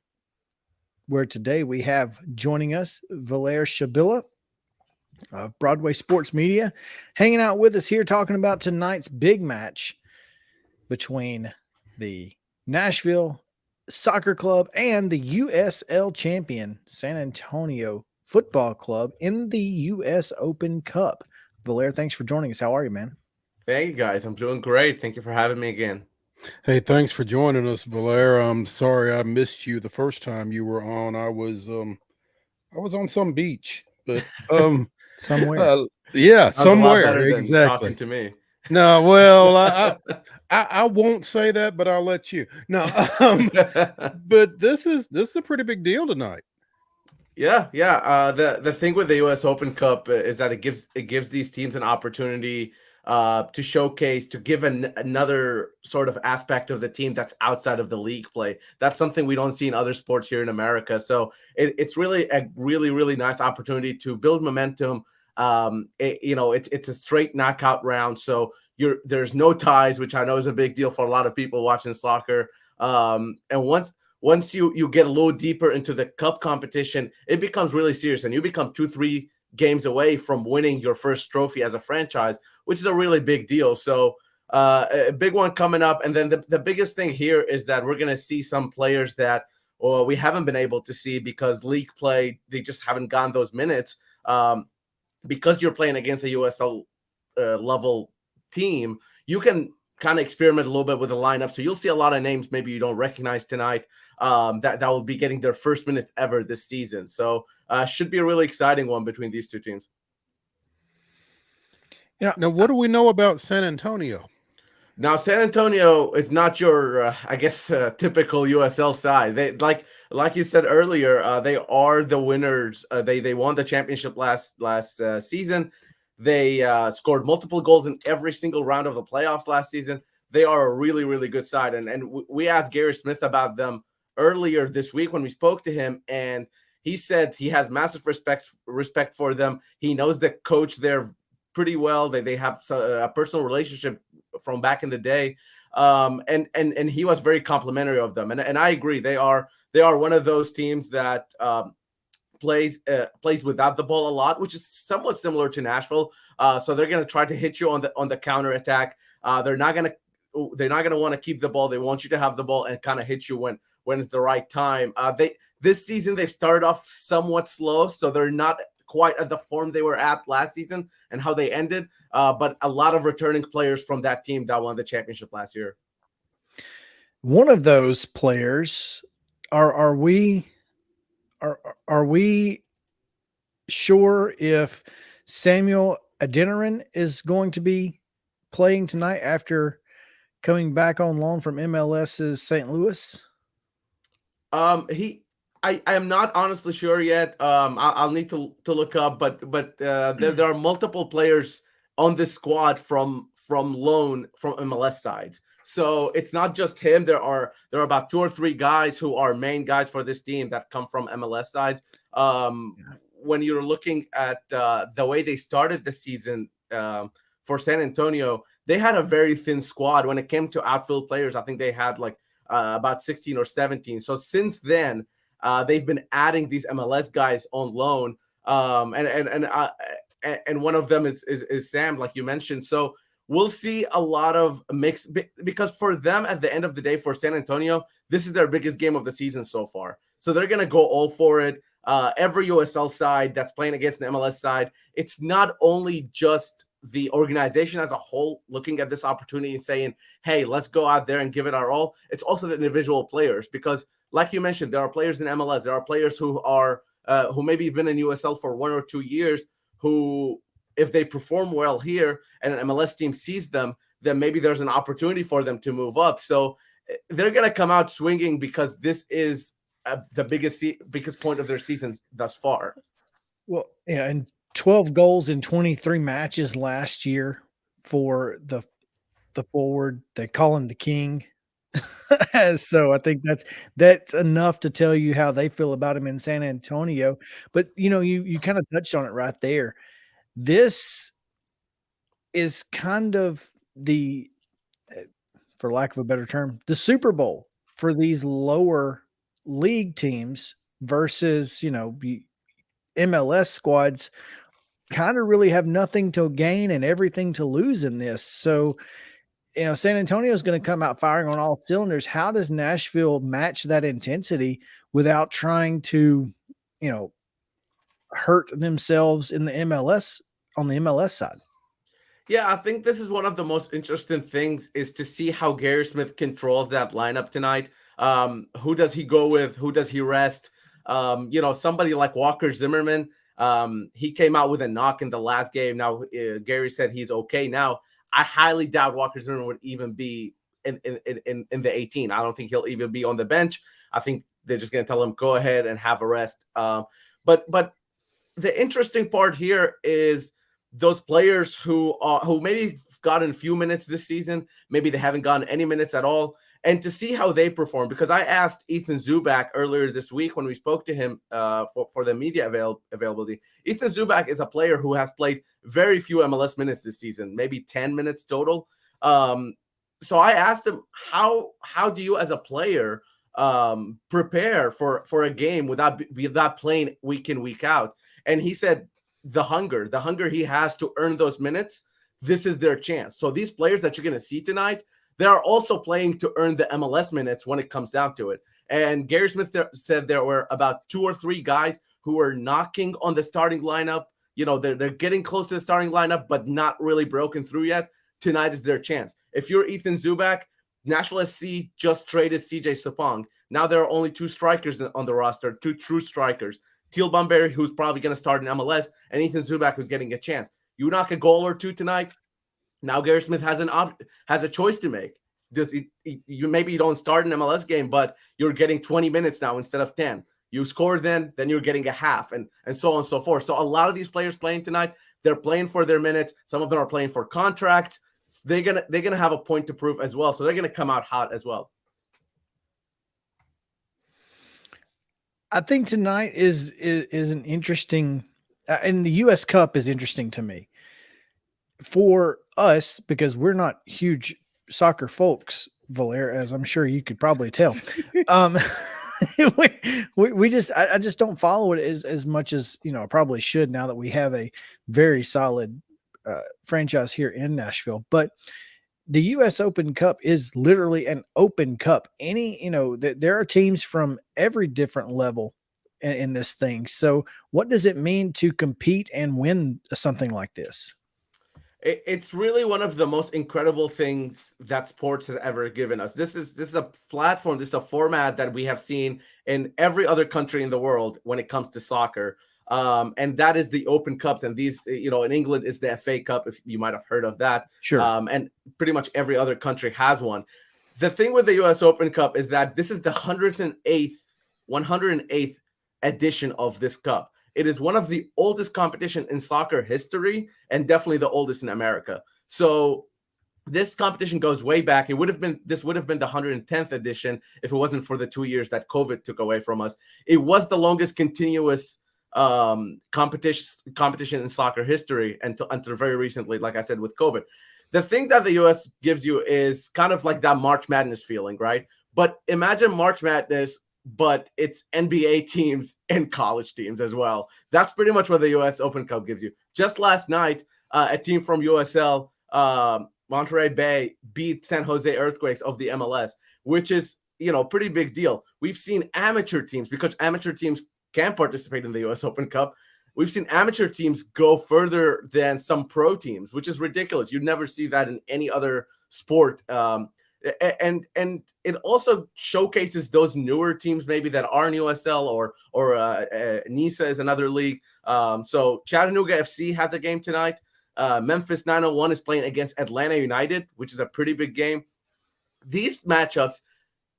[SPEAKER 2] where today we have joining us Valer Shabila of Broadway Sports Media, hanging out with us here talking about tonight's big match between the Nashville Soccer Club and the USL champion San Antonio Football Club in the U.S. Open Cup. Valer, thanks for joining us. How are you, man?
[SPEAKER 19] Thank you, guys. I'm doing great. Thank you for having me again.
[SPEAKER 3] Hey, thanks for joining us, Valer. I'm sorry I missed you the first time you were on. I was on some beach, but
[SPEAKER 2] somewhere.
[SPEAKER 3] Yeah, somewhere.
[SPEAKER 19] Exactly. Talking to me.
[SPEAKER 3] No, well, I won't say that, but I'll let you. No, but this is a pretty big deal tonight.
[SPEAKER 19] Yeah. The thing with the U.S. Open Cup is that it gives these teams an opportunity to showcase, to give another sort of aspect of the team that's outside of the league play. That's something we don't see in other sports here in America. So it's really a really nice opportunity to build momentum. It's a straight knockout round, so there's no ties, which I know is a big deal for a lot of people watching soccer. And once you get a little deeper into the cup competition, it becomes really serious, and you become 2-3 games away from winning your first trophy as a franchise, which is a really big deal. So a big one coming up. And then the biggest thing here is that we're going to see some players that we haven't been able to see because league play, they just haven't gotten those minutes. Because you're playing against a USL level team, you can kind of experiment a little bit with the lineup. So you'll see a lot of names maybe you don't recognize tonight that will be getting their first minutes ever this season. So should be a really exciting one between these two teams.
[SPEAKER 3] Yeah. Now, what do we know about San Antonio?
[SPEAKER 19] Now, San Antonio is not your, I guess, typical USL side. They like you said earlier, they are the winners. They won the championship last season. They scored multiple goals in every single round of the playoffs last season. They are a really, really good side. And we asked Gary Smith about them earlier this week when we spoke to him, and he said he has massive respect for them. He knows the coach there pretty well. They have a personal relationship from back in the day, and he was very complimentary of them. And I agree, they are one of those teams that plays without the ball a lot, which is somewhat similar to Nashville. So they're going to try to hit you on the counter attack. They're not going to want to keep the ball. They want you to have the ball and kind of hit you when it's the right time. This season they've started off somewhat slow, so they're not quite at the form they were at last season and how they ended. But a lot of returning players from that team that won the championship last year.
[SPEAKER 2] One of those players, are we sure if Samuel Adeniran is going to be playing tonight after coming back on loan from MLS's St. Louis?
[SPEAKER 19] I am not honestly sure yet. I'll need to look up, but there are multiple players on this squad from loan from MLS sides. So it's not just him. There are about 2 or 3 guys who are main guys for this team that come from MLS sides. When you're looking at the way they started the season for San Antonio, they had a very thin squad when it came to outfield players. I think they had like about 16 or 17. So since then, they've been adding these MLS guys on loan, and one of them is Sam, like you mentioned. So we'll see a lot of mix, because for them, at the end of the day, for San Antonio, this is their biggest game of the season so far. So they're gonna go all for it. Every USL side that's playing against an MLS side, it's not only just the organization as a whole looking at this opportunity and saying, hey, let's go out there and give it our all. It's also the individual players, because like you mentioned, there are players in MLS. There are players who are who maybe been in USL for 1 or 2 years, who, if they perform well here and an MLS team sees them, then maybe there's an opportunity for them to move up. So they're going to come out swinging, because this is the biggest point of their season thus far.
[SPEAKER 2] Well, yeah, and 12 goals in 23 matches last year for the forward. They call him the king. So I think that's enough to tell you how they feel about him in San Antonio. But you kind of touched on it right there. This is kind of the, for lack of a better term, the Super Bowl for these lower league teams versus MLS squads kind of really have nothing to gain and everything to lose in this. So San Antonio is going to come out firing on all cylinders. How does Nashville match that intensity without trying to, hurt themselves in the MLS, on the MLS side?
[SPEAKER 19] Yeah, I think this is one of the most interesting things, is to see how Gary Smith controls that lineup tonight. Who does he go with? Who does he rest? Somebody like Walker Zimmerman, he came out with a knock in the last game. Now, Gary said he's okay now. I highly doubt Walker Zimmerman would even be in the 18. I don't think he'll even be on the bench. I think they're just going to tell him, go ahead and have a rest. But the interesting part here is those players who maybe gotten a few minutes this season, maybe they haven't gotten any minutes at all, and to see how they perform. Because I asked Ethan Zubak earlier this week when we spoke to him for the media availability. Ethan Zubak is a player who has played very few MLS minutes this season, maybe 10 minutes total. So I asked him, how do you as a player prepare for a game without playing week in, week out? And he said the hunger he has to earn those minutes, this is their chance. So these players that you're going to see tonight, they are also playing to earn the MLS minutes when it comes down to it. And Gary Smith said there were about 2 or 3 guys who were knocking on the starting lineup. They're getting close to the starting lineup, but not really broken through yet. Tonight is their chance. If you're Ethan Zubak, Nashville SC just traded CJ Sapong. Now there are only 2 strikers on the roster, 2 true strikers. Teal Bunbury, who's probably going to start in MLS, and Ethan Zubak, who's getting a chance. You knock a goal or 2 tonight, Now Gary Smith has a choice to make. Maybe you don't start an MLS game, but you're getting 20 minutes now instead of 10. You score then you're getting a half, and so on and so forth. So a lot of these players playing tonight, they're playing for their minutes. Some of them are playing for contracts. They're gonna have a point to prove as well. So they're gonna come out hot as well.
[SPEAKER 2] I think tonight is an interesting, and the U.S. Cup is interesting to me for us because we're not huge soccer folks, Valer, as I'm sure you could probably tell. we just I just don't follow it as much as I probably should now that we have a very solid franchise here in Nashville. But the U.S. Open Cup is literally an open cup. There are teams from every different level in this thing. So what does it mean to compete and win something like this?
[SPEAKER 19] It's really one of the most incredible things that sports has ever given us. This is a platform, this is a format that we have seen in every other country in the world when it comes to soccer. And that is the Open Cups. And these, in England is the FA Cup, if you might have heard of that.
[SPEAKER 2] Sure.
[SPEAKER 19] And pretty much every other country has one. The thing with the US Open Cup is that this is the 108th edition of this cup. It is one of the oldest competition in soccer history and definitely the oldest in America. So this competition goes way back. This would have been the 110th edition if it wasn't for the 2 years that COVID took away from us. It was the longest continuous competition in soccer history until very recently, like I said, with COVID. The thing that the US gives you is kind of like that March Madness feeling, right? But imagine March Madness, but it's NBA teams and college teams as well. That's pretty much what the US Open Cup gives you. Just last night, a team from USL, Monterey Bay, beat San Jose Earthquakes of the MLS, which is, pretty big deal. We've seen amateur teams, because amateur teams can participate in the US Open Cup. We've seen amateur teams go further than some pro teams, which is ridiculous. You'd never see that in any other sport. And it also showcases those newer teams maybe that are in USL or NISA is another league. So Chattanooga FC has a game tonight. Memphis 901 is playing against Atlanta United, which is a pretty big game. These matchups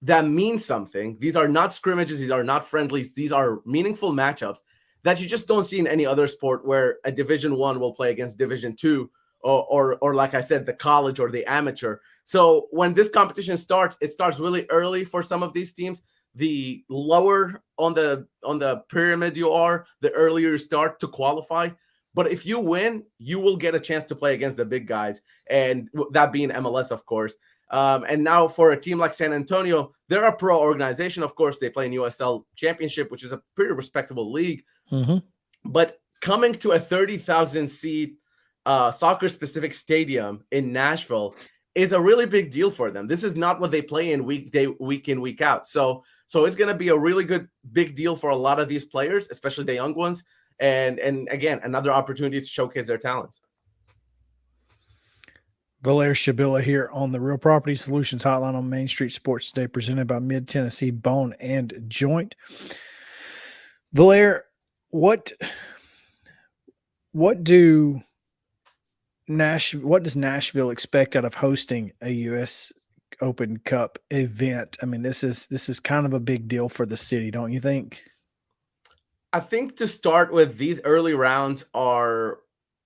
[SPEAKER 19] that mean something. These are not scrimmages. These are not friendlies. These are meaningful matchups that you just don't see in any other sport where a Division I will play against Division II or like I said, the college or the amateur. So when this competition starts, it starts really early for some of these teams. The lower on the pyramid you are, the earlier you start to qualify. But if you win, you will get a chance to play against the big guys, and that being MLS, of course. And now for a team like San Antonio, they're a pro organization. Of course, they play in USL Championship, which is a pretty respectable league.
[SPEAKER 2] Mm-hmm.
[SPEAKER 19] But coming to a 30,000 seat soccer specific stadium in Nashville is a really big deal for them. This is not what they play in week in, week out. So it's going to be a really big deal for a lot of these players, especially the young ones. And again, another opportunity to showcase their talents.
[SPEAKER 2] Valer Shabila here on the Real Property Solutions Hotline on Main Street Sports Today, presented by Mid-Tennessee Bone and Joint. Valer, what does Nashville expect out of hosting a U.S. Open Cup event? I mean, this is kind of a big deal for the city, don't you think?
[SPEAKER 19] I think to start with, these early rounds are,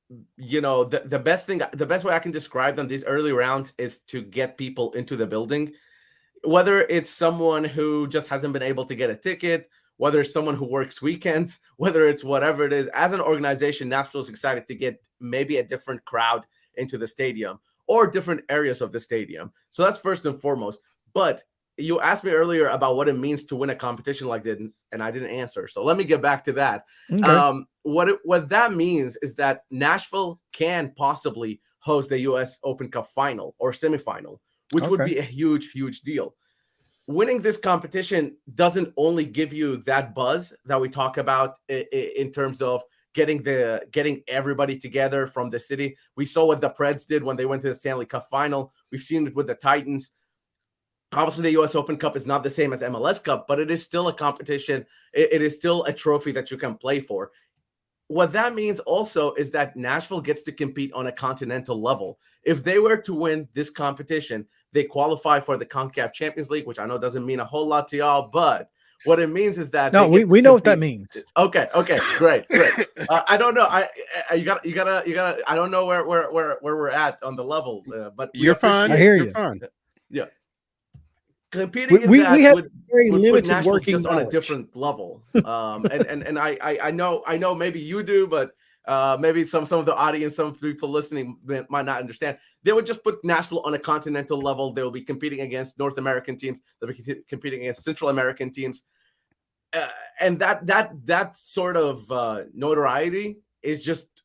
[SPEAKER 19] the best way I can describe them, these early rounds, is to get people into the building, whether it's someone who just hasn't been able to get a ticket, whether it's someone who works weekends, whether it's whatever it is. As an organization, Nashville's excited to get maybe a different crowd into the stadium or different areas of the stadium. So that's first and foremost. But you asked me earlier about what it means to win a competition like this, and I didn't answer. So let me get back to that.
[SPEAKER 2] Okay.
[SPEAKER 19] What that means is that Nashville can possibly host the U.S. Open Cup final or semifinal, which would be a huge, huge deal. Winning this competition doesn't only give you that buzz that we talk about in terms of getting everybody together from the city. We saw what the Preds did when they went to the Stanley Cup final. We've seen it with the Titans. Obviously, the U.S. Open Cup is not the same as MLS Cup, but it is still a competition. It is still a trophy that you can play for. what that means also is that Nashville gets to compete on a continental level. If they were to win this competition, they qualify for the CONCACAF Champions League, which I know doesn't mean a whole lot to y'all, but what it means is that
[SPEAKER 2] No, we know what that means.
[SPEAKER 19] Okay, great. I don't know. You gotta. I don't know where we're at on the level, but
[SPEAKER 3] You're fine.
[SPEAKER 2] I hear
[SPEAKER 3] You're
[SPEAKER 2] you.
[SPEAKER 3] fine.
[SPEAKER 19] Yeah, competing in
[SPEAKER 2] We
[SPEAKER 19] that
[SPEAKER 2] have
[SPEAKER 19] would
[SPEAKER 2] very
[SPEAKER 19] put
[SPEAKER 2] limited
[SPEAKER 19] Nashville
[SPEAKER 2] working
[SPEAKER 19] just on a
[SPEAKER 2] knowledge.
[SPEAKER 19] different level. And I know maybe you do, but maybe some of the audience, some people listening might not understand. They would just put Nashville on a continental level. They will be competing against North American teams. They'll be competing against Central American teams. And that sort of notoriety is just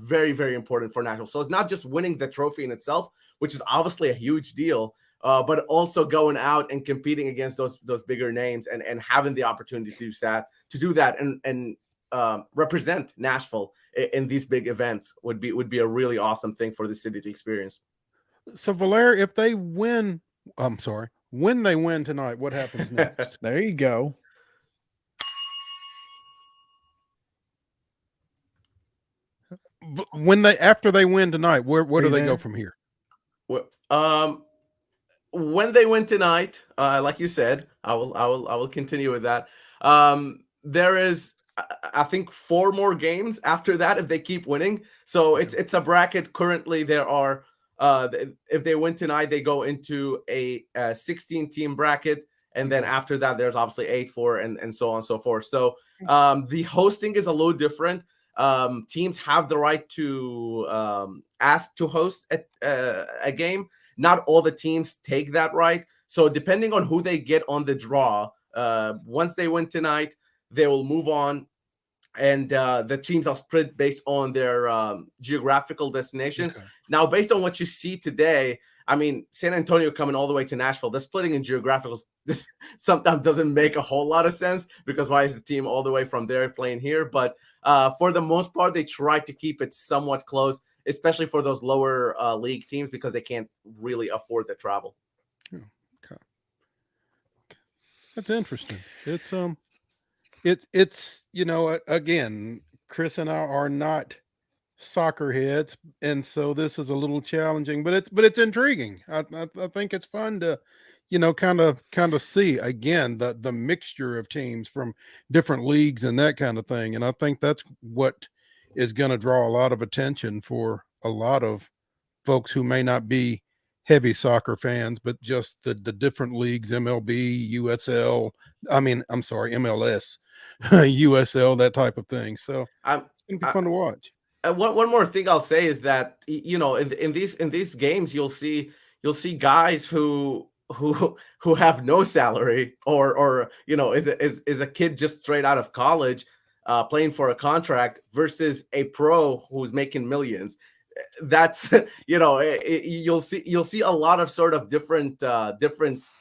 [SPEAKER 19] very, very important for Nashville. So it's not just winning the trophy in itself, which is obviously a huge deal, but also going out and competing against those bigger names and having the opportunity to do that and represent Nashville in these big events would be a really awesome thing for the city to experience.
[SPEAKER 3] So Valera, if they win, when they win tonight, what happens next?
[SPEAKER 2] There you go.
[SPEAKER 3] After they win tonight, where do they
[SPEAKER 2] there?
[SPEAKER 3] go from here?
[SPEAKER 19] When they win tonight, like you said, I will continue with that. There is, I think, 4 more games after that if they keep winning. So it's a bracket. Currently, there are if they win tonight, they go into a 16-team bracket, and then after that, there's obviously 8-4 and so on and so forth. So the hosting is a little different. Teams have the right to ask to host a game. Not all the teams take that right. So depending on who they get on the draw, once they win tonight, they will move on. And the teams are split based on their geographical destination. Okay. Now, based on what you see today, I mean, San Antonio coming all the way to Nashville, the splitting in geographical sometimes doesn't make a whole lot of sense, because why is the team all the way from there playing here? But for the most part, they try to keep it somewhat close, especially for those lower league teams, because they can't really afford the travel.
[SPEAKER 3] Okay. That's interesting. It's again, Chris and I are not soccer heads, and so this is a little challenging, but it's intriguing. I think it's fun to kind of see again the mixture of teams from different leagues and that kind of thing. And I think that's what is going to draw a lot of attention for a lot of folks who may not be heavy soccer fans, but just the different leagues, MLB, USL, MLS, USL, that type of thing. So it's gonna be fun to watch.
[SPEAKER 19] One more thing I'll say is that in these games you'll see guys who have no salary or is a kid just straight out of college playing for a contract versus a pro who's making millions. That's you'll see a lot of sort of different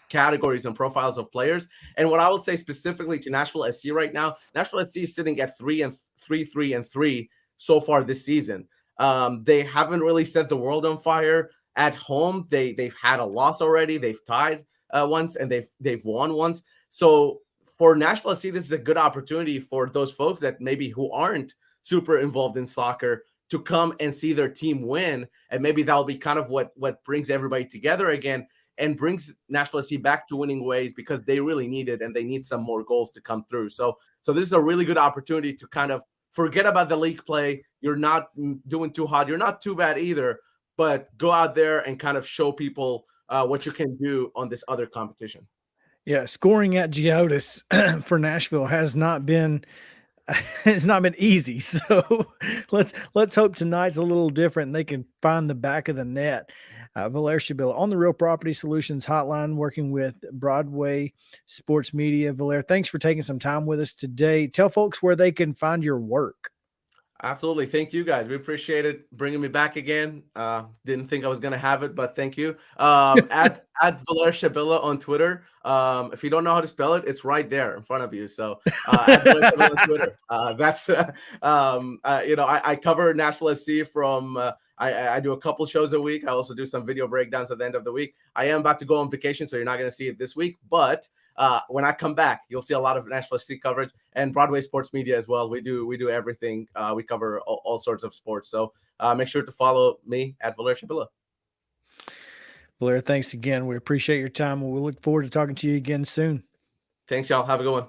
[SPEAKER 19] categories and profiles of players. And what I will say specifically to Nashville SC right now, Nashville SC is sitting at 3-3 so far this season. They haven't really set the world on fire at home. They've had a loss already. They've tied once, and they've won once. So for Nashville SC, this is a good opportunity for those folks that maybe who aren't super involved in soccer to come and see their team win. And maybe that'll be kind of what brings everybody together again and brings Nashville SC back to winning ways, because they really need it and they need some more goals to come through. So this is a really good opportunity to kind of forget about the league play. You're not doing too hot. You're not too bad either, but go out there and kind of show people what you can do on this other competition.
[SPEAKER 2] Yeah, scoring at Geodis for Nashville has not been easy. So let's hope tonight's a little different and they can find the back of the net. Valera Shabila on the Real Property Solutions Hotline, working with Broadway Sports Media. Valera, thanks for taking some time with us today. Tell folks where they can find your work.
[SPEAKER 19] Absolutely. Thank you, guys. We appreciate it bringing me back again. Didn't think I was going to have it, but thank you. At Valera Shabila on Twitter. If you don't know how to spell it, it's right there in front of you. So at Valera Shabila on Twitter. That's I cover Nashville SC from I do a couple shows a week. I also do some video breakdowns at the end of the week. I am about to go on vacation, so you're not going to see it this week, but when I come back, you'll see a lot of Nashville SC coverage and Broadway Sports Media as well. We do everything. We cover all sorts of sports. So make sure to follow me at Valer Chabilla.
[SPEAKER 2] Blair, thanks again. We appreciate your time. We look forward to talking to you again soon.
[SPEAKER 19] Thanks, y'all. Have a good one.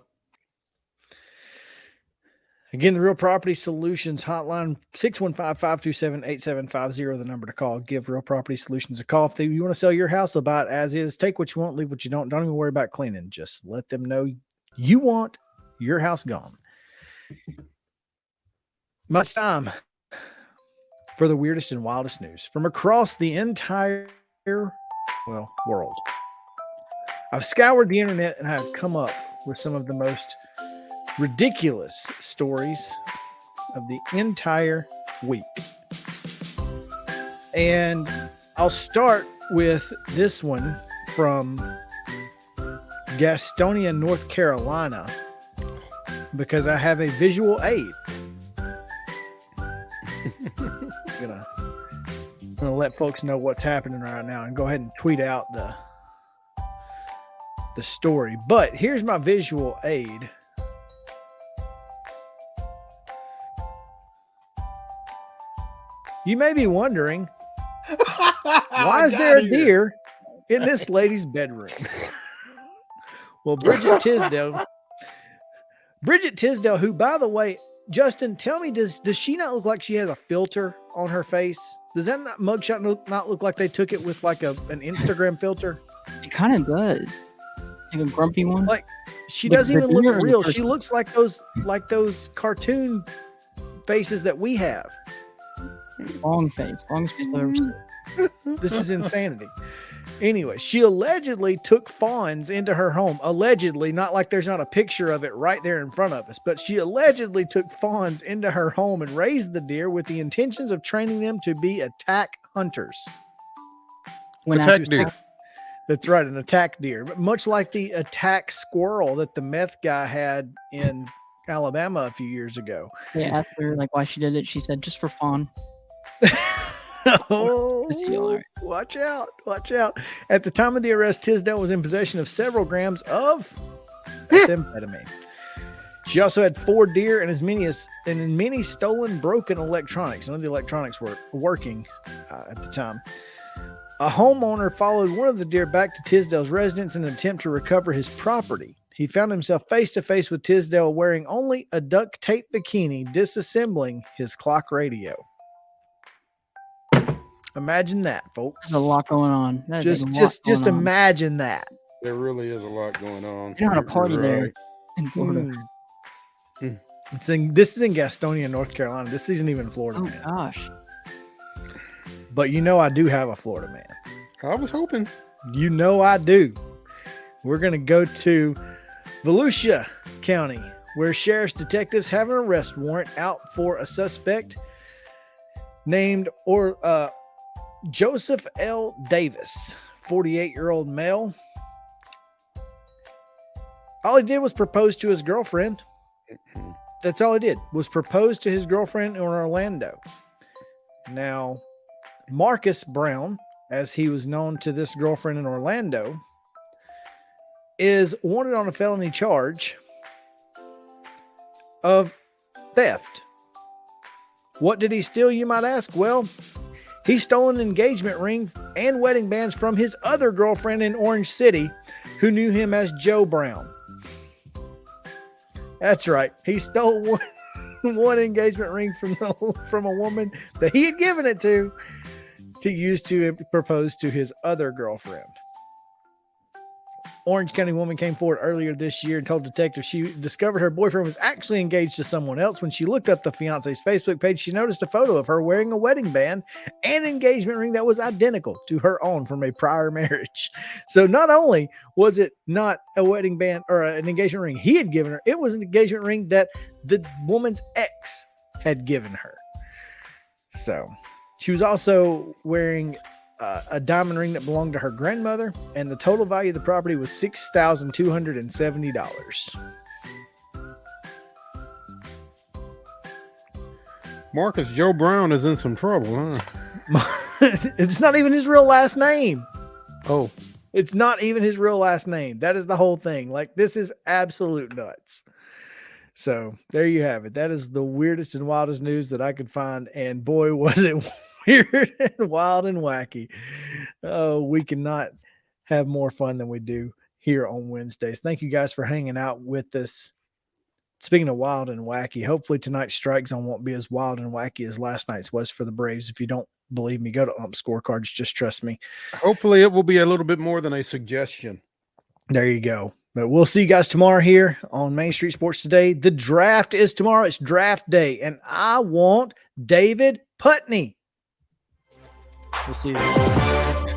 [SPEAKER 2] Again, the Real Property Solutions hotline, 615-527-8750, the number to call. Give Real Property Solutions a call. If you want to sell your house, they'll buy it as is. Take what you want, leave what you don't. Don't even worry about cleaning. Just let them know you want your house gone. Much time for the weirdest and wildest news from across the entire, world. I've scoured the internet and I've come up with some of the most ridiculous stories of the entire week. And I'll start with this one from Gastonia, North Carolina, because I have a visual aid. I'm gonna let folks know what's happening right now and go ahead and tweet out the story. But here's my visual aid. You may be wondering, why is there a deer in this lady's bedroom? Well, Bridget Tisdale, who, by the way, Justin, tell me, does she not look like she has a filter on her face? Does that mugshot not look like they took it with like an Instagram filter?
[SPEAKER 4] It kind of does. Like a grumpy one.
[SPEAKER 2] Like she doesn't even look real. She looks like those cartoon faces that we have.
[SPEAKER 4] Longest face I've ever seen.
[SPEAKER 2] This is insanity. Anyway, she allegedly took fawns into her home. Allegedly, not like there's not a picture of it right there in front of us, but she allegedly took fawns into her home and raised the deer with the intentions of training them to be attack hunters.
[SPEAKER 3] Attack deer.
[SPEAKER 2] That's right, an attack deer. But much like the attack squirrel that the meth guy had in Alabama a few years ago.
[SPEAKER 4] Yeah, asked her why she did it. She said, just for fun.
[SPEAKER 2] Oh, watch out. At the time of the arrest, Tisdale was in possession of several grams of methamphetamine. She also had 4 deer and many stolen, broken electronics. None of the electronics were working at the time. A homeowner followed one of the deer back to Tisdale's residence in an attempt to recover his property. He found himself face to face with Tisdale wearing only a duct tape bikini, disassembling his clock radio. Imagine that, folks.
[SPEAKER 4] There's a lot going on.
[SPEAKER 2] Just imagine that.
[SPEAKER 3] There really is a lot going on.
[SPEAKER 4] You're not a party there in Florida.
[SPEAKER 2] This is in Gastonia, North Carolina. This isn't even Florida, man.
[SPEAKER 4] Oh gosh.
[SPEAKER 2] But I do have a Florida man.
[SPEAKER 3] I was hoping.
[SPEAKER 2] I do. We're going to go to Volusia County, where sheriff's detectives have an arrest warrant out for a suspect named Joseph L. Davis, 48-year-old male. All he did was propose to his girlfriend. That's all he did, was propose to his girlfriend in Orlando. Now, Marcus Brown, as he was known to this girlfriend in Orlando, is wanted on a felony charge of theft. What did he steal, you might ask? Well, he stole an engagement ring and wedding bands from his other girlfriend in Orange City, who knew him as Joe Brown. That's right. He stole one engagement ring from a woman that he had given it to use to propose to his other girlfriend. Orange County woman came forward earlier this year and told detectives she discovered her boyfriend was actually engaged to someone else. When she looked up the fiance's Facebook page, she noticed a photo of her wearing a wedding band and engagement ring that was identical to her own from a prior marriage. So not only was it not a wedding band or an engagement ring he had given her, it was an engagement ring that the woman's ex had given her. So she was also wearing a diamond ring that belonged to her grandmother, and the total value of the property was $6,270.
[SPEAKER 3] Marcus Joe Brown is in some trouble, huh?
[SPEAKER 2] It's not even his real last name.
[SPEAKER 3] Oh,
[SPEAKER 2] It's not even his real last name. That is the whole thing. Like, this is absolute nuts. So there you have it. That is the weirdest and wildest news that I could find. And boy, was it weird and wild and wacky. We cannot have more fun than we do here on Wednesdays. Thank you guys for hanging out with us. Speaking of wild and wacky, hopefully tonight's strike zone won't be as wild and wacky as last night's was for the Braves. If you don't believe me, go to Ump Scorecards. Just trust me.
[SPEAKER 3] Hopefully it will be a little bit more than a suggestion.
[SPEAKER 2] There you go. But we'll see you guys tomorrow here on Main Street Sports Today. The draft is tomorrow. It's draft day, and I want David Putney. We'll see you.